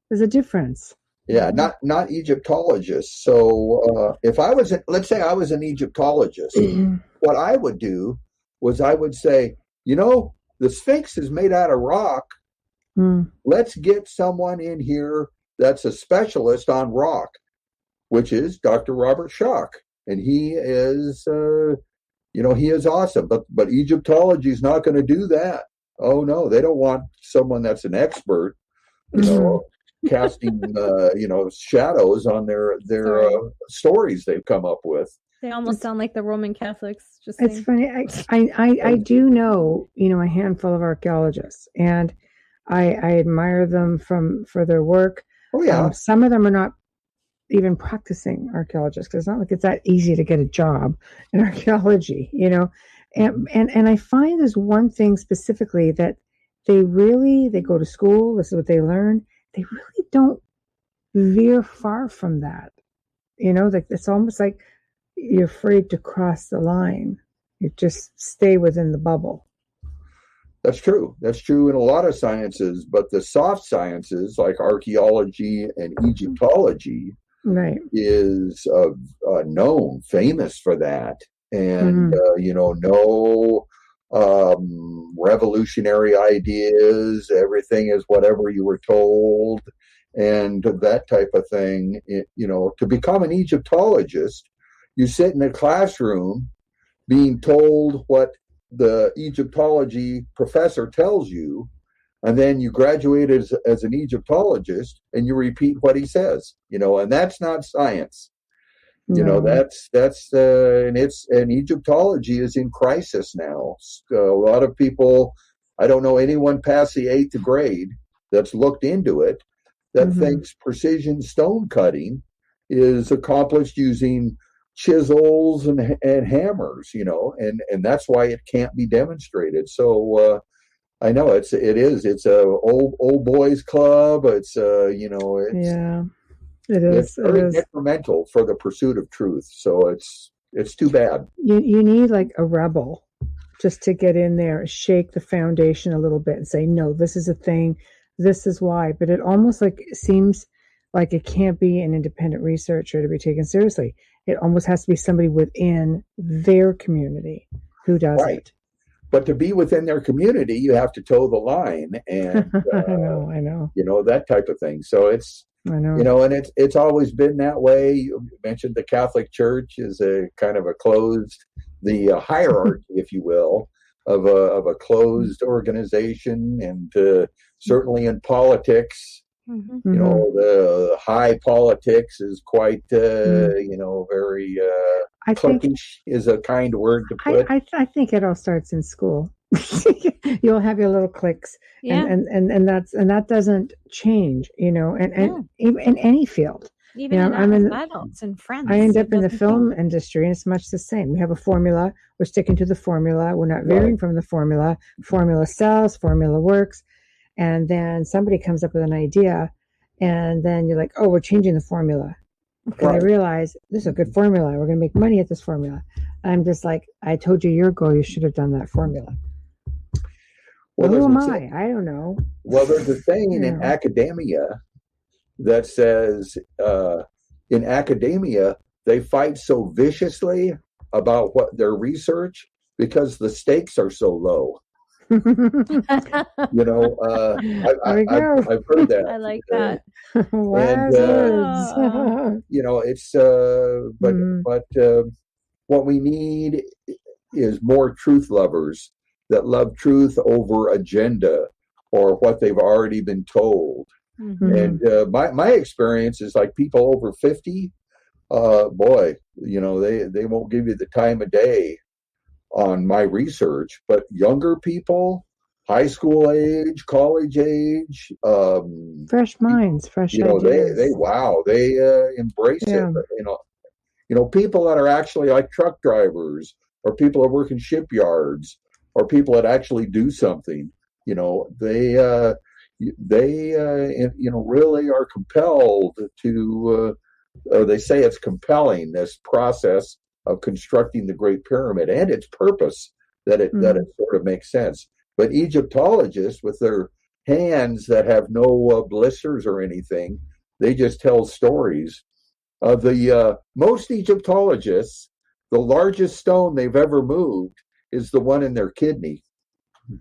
There's a difference. Yeah, not Egyptologists. So if I was, let's say I was an Egyptologist, what I would do was I would say, the Sphinx is made out of rock. Let's get someone in here that's a specialist on rock, which is Dr. Robert Schoch. And he is, he is awesome. But Egyptology is not going to do that. Oh, no, they don't want someone that's an expert, casting, shadows on their stories they've come up with. They almost sound like the Roman Catholics. It's funny. I do know, a handful of archaeologists, and I admire them for their work. Oh, yeah. Some of them are not even practicing archaeologists, because it's not like it's that easy to get a job in archaeology, And I find there's one thing specifically that they go to school. This is what they learn. They really don't veer far from that. Like it's almost like you're afraid to cross the line. You just stay within the bubble. That's true. That's true in a lot of sciences, but the soft sciences like archaeology and Egyptology is known, famous for that. And, no revolutionary ideas. Everything is whatever you were told and that type of thing. To become an Egyptologist, you sit in a classroom being told what the Egyptology professor tells you, and then you graduate as an Egyptologist and you repeat what he says, and that's not science. And Egyptology is in crisis now. A lot of people, I don't know anyone past the 8th grade that's looked into it that thinks precision stone cutting is accomplished using chisels and hammers, and that's why it can't be demonstrated. So I know it's a old boys club. It's it is. It's very detrimental for the pursuit of truth. So it's too bad. You need like a rebel just to get in there, shake the foundation a little bit, and say, no, this is a thing. This is why. But it almost seems like it can't be an independent researcher to be taken seriously. It almost has to be somebody within their community who does it. But to be within their community, you have to toe the line, and I know, that type of thing. So and it's always been that way. You mentioned the Catholic Church is a kind of a closed, the hierarchy, if you will, of a closed organization, and certainly in politics. The high politics is quite, very cliquish is a kind word to put. I think it all starts in school. You'll have your little cliques, and that doesn't change, and even in any field. Even in adults and friends. I end up in the film industry, and it's much the same. We have a formula. We're sticking to the formula. We're not veering from the formula. Formula sells. Formula works. And then somebody comes up with an idea, and then you're like, oh, we're changing the formula. because I realized this is a good formula. We're going to make money at this formula. I'm just like, I told you a year ago you should have done that formula. Well, who am I? I don't know. Well, there's a saying in academia that says, in academia, they fight so viciously about what their research because the stakes are so low. I've heard that. I like that. It's but what we need is more truth lovers that love truth over agenda or what they've already been told. And my experience is like people over 50, they won't give you the time of day on my research, but younger people, high school age, college age, fresh minds, fresh ideas. They embrace it. People that are actually like truck drivers or people that work in shipyards or people that actually do something, they really are compelled to, or they say it's compelling, this process of constructing the Great Pyramid and its purpose, that it sort of makes sense. But Egyptologists, with their hands that have no blisters or anything, they just tell stories. Most Egyptologists, the largest stone they've ever moved is the one in their kidney.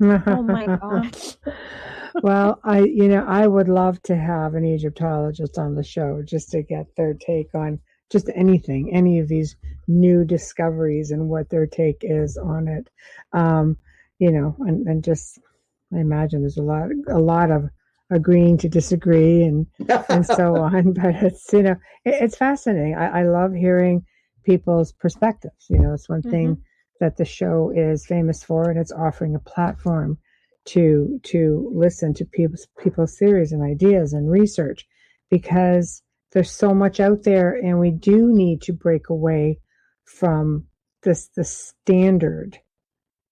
Oh my gosh. Well, I would love to have an Egyptologist on the show just to get their take on just anything, any of these new discoveries and what their take is on it. And just, I imagine there's a lot of agreeing to disagree and so on, but it's fascinating. I love hearing people's perspectives. It's one thing that the show is famous for, and it's offering a platform to listen to people's theories and ideas and research, because there's so much out there, and we do need to break away from the standard,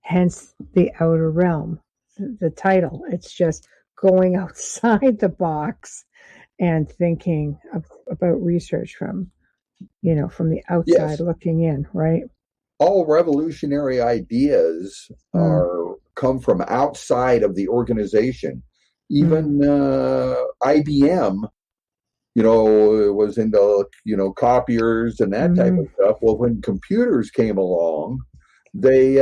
hence the outer realm, the title. It's just going outside the box and thinking about research from the outside looking in, right? All revolutionary ideas come from outside of the organization. Even IBM, was into, copiers and that type of stuff. Well, when computers came along, they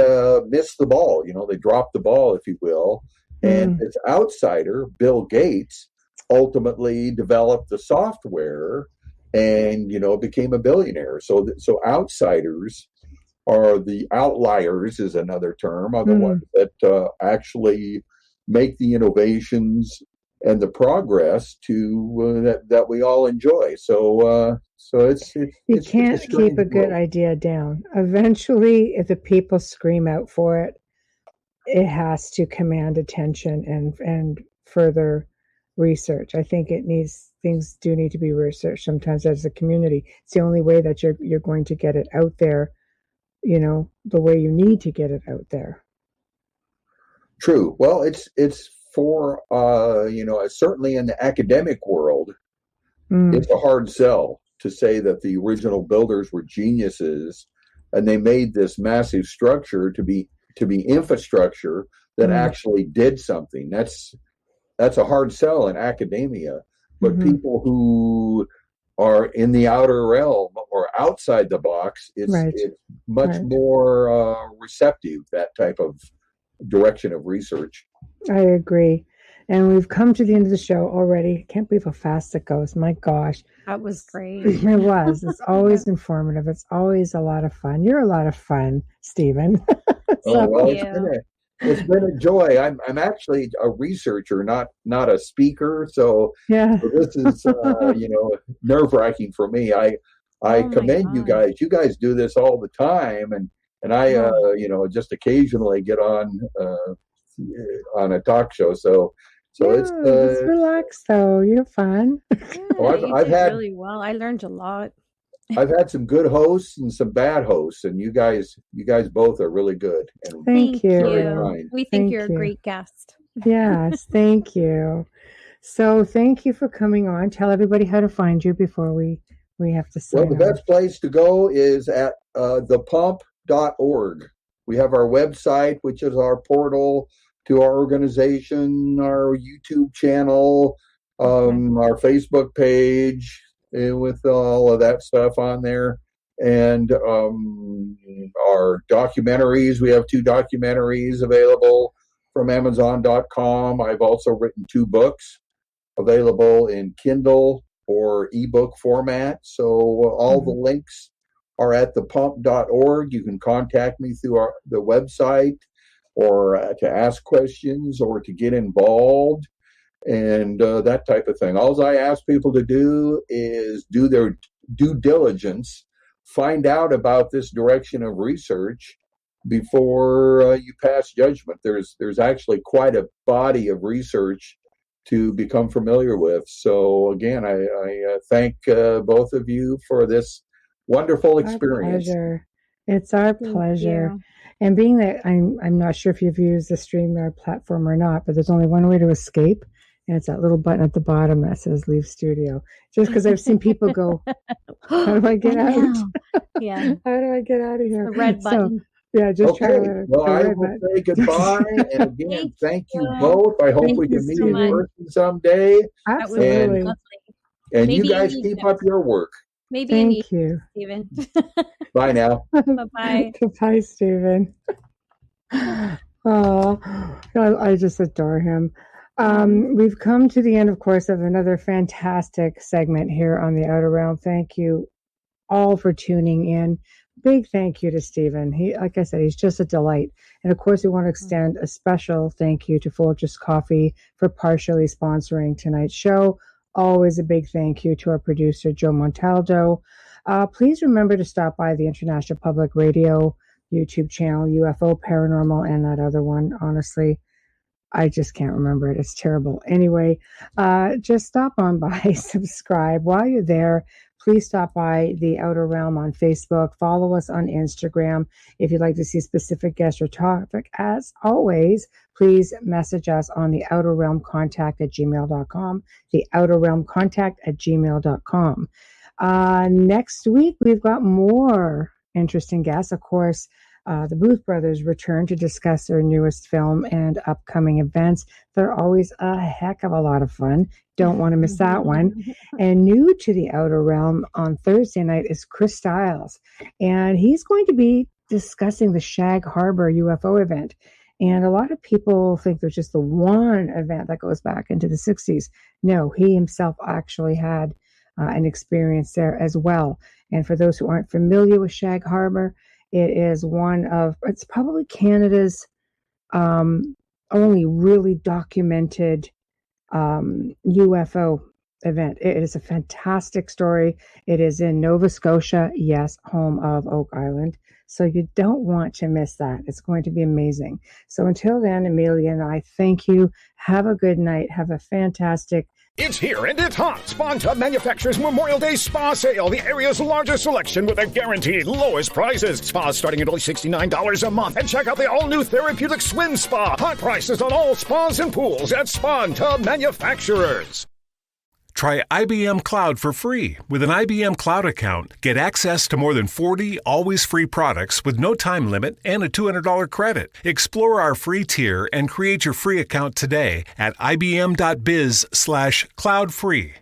missed the ball. They dropped the ball, if you will. And this outsider, Bill Gates, ultimately developed the software and, became a billionaire. So outsiders are the outliers, is another term, are the ones that actually make the innovations and the progress to that we all enjoy. So you can't keep a good idea down. Eventually, if the people scream out for it, it has to command attention and further research. I think things do need to be researched sometimes as a community. It's the only way that you're going to get it out there, the way you need to get it out there. True. Well, it's for certainly in the academic world, it's a hard sell to say that the original builders were geniuses and they made this massive structure to be infrastructure that actually did something. That's a hard sell in academia. But people who are in the outer realm or outside the box, it's much more receptive, that type of direction of research. I agree. And we've come to the end of the show already. Can't believe how fast it goes. My gosh. That was great. It was. It's always informative. It's always a lot of fun. You're a lot of fun, Stephen. It's been a joy. I'm actually a researcher, not a speaker. So this is nerve-wracking for me. I commend you guys. You guys do this all the time, and I just occasionally get on a talk show. So it's just relax though. You're fun. I've had really well. I learned a lot. I've had some good hosts and some bad hosts, and you guys both are really good. And thank you. We think you're a great guest. Yes, thank you. So thank you for coming on. Tell everybody how to find you before we we have to Well, sign the best place to go is at thepump.org. We have our website, which is our portal to our organization, our YouTube channel, our Facebook page, with all of that stuff on there. And our documentaries, we have 2 documentaries available from Amazon.com. I've also written 2 books available in Kindle or ebook format. So all the links are at thepump.org. You can contact me through the website, or to ask questions, or to get involved, and that type of thing. All I ask people to do is do their due diligence, find out about this direction of research before you pass judgment. There's actually quite a body of research to become familiar with. So again, I thank both of you for this wonderful experience. Our pleasure. It's our pleasure. And being that I'm not sure if you've used the StreamYard platform or not, but there's only one way to escape, and it's that little button at the bottom that says Leave Studio. Just because I've seen people go, how do I get out? Yeah. How do I get out of here? The red button. Yeah, just try Okay. to. Well, I will say goodbye. And again, thank you both. I hope we can meet in person someday. Absolutely. And Maybe you guys in keep Egypt. up your work. Maybe Thank you. Stephen. Bye now. Bye-bye. Goodbye, Stephen. Oh, I just adore him. We've come to the end, of course, of another fantastic segment here on the Outer Realm. Thank you all for tuning in. Big thank you to Stephen. He, like I said, he's just a delight. And of course, we want to extend a special thank you to Folgers Coffee for partially sponsoring tonight's show. Always a big thank you to our producer, Joe Montaldo. Please remember to stop by the International Public Radio YouTube channel, UFO Paranormal, and that other one. Honestly, I just can't remember it. It's terrible. Anyway, just stop on by, subscribe. While you're there, please stop by the Outer Realm on Facebook. Follow us on Instagram. If you'd like to see specific guest or topic, as always, please message us on the Outer Realm Contact at gmail.com. The Outer Realm Contact at gmail.com. Next week, we've got more interesting guests. Of course, the Booth Brothers return to discuss their newest film and upcoming events. They're always a heck of a lot of fun. Don't want to miss that one. And new to the Outer Realm on Thursday night is Chris Stiles. And he's going to be discussing the Shag Harbor UFO event. And a lot of people think there's just the one event that goes back into the 60s. No, he himself actually had an experience there as well. And for those who aren't familiar with Shag Harbor, it is it's probably Canada's only really documented UFO event. It is a fantastic story. It is in Nova Scotia, yes, home of Oak Island. So you don't want to miss that. It's going to be amazing. So until then, Amelia and I thank you. Have a good night. Have a fantastic It's here and it's hot. Spa Manufacturers Memorial Day Spa Sale. The area's largest selection with the guaranteed lowest prices. Spas starting at only $69 a month. And check out the all-new Therapeutic Swim Spa. Hot prices on all spas and pools at Spa Manufacturers. Try IBM Cloud for free. With an IBM Cloud account, get access to more than 40 always free products with no time limit and a $200 credit. Explore our free tier and create your free account today at ibm.biz/cloudfree.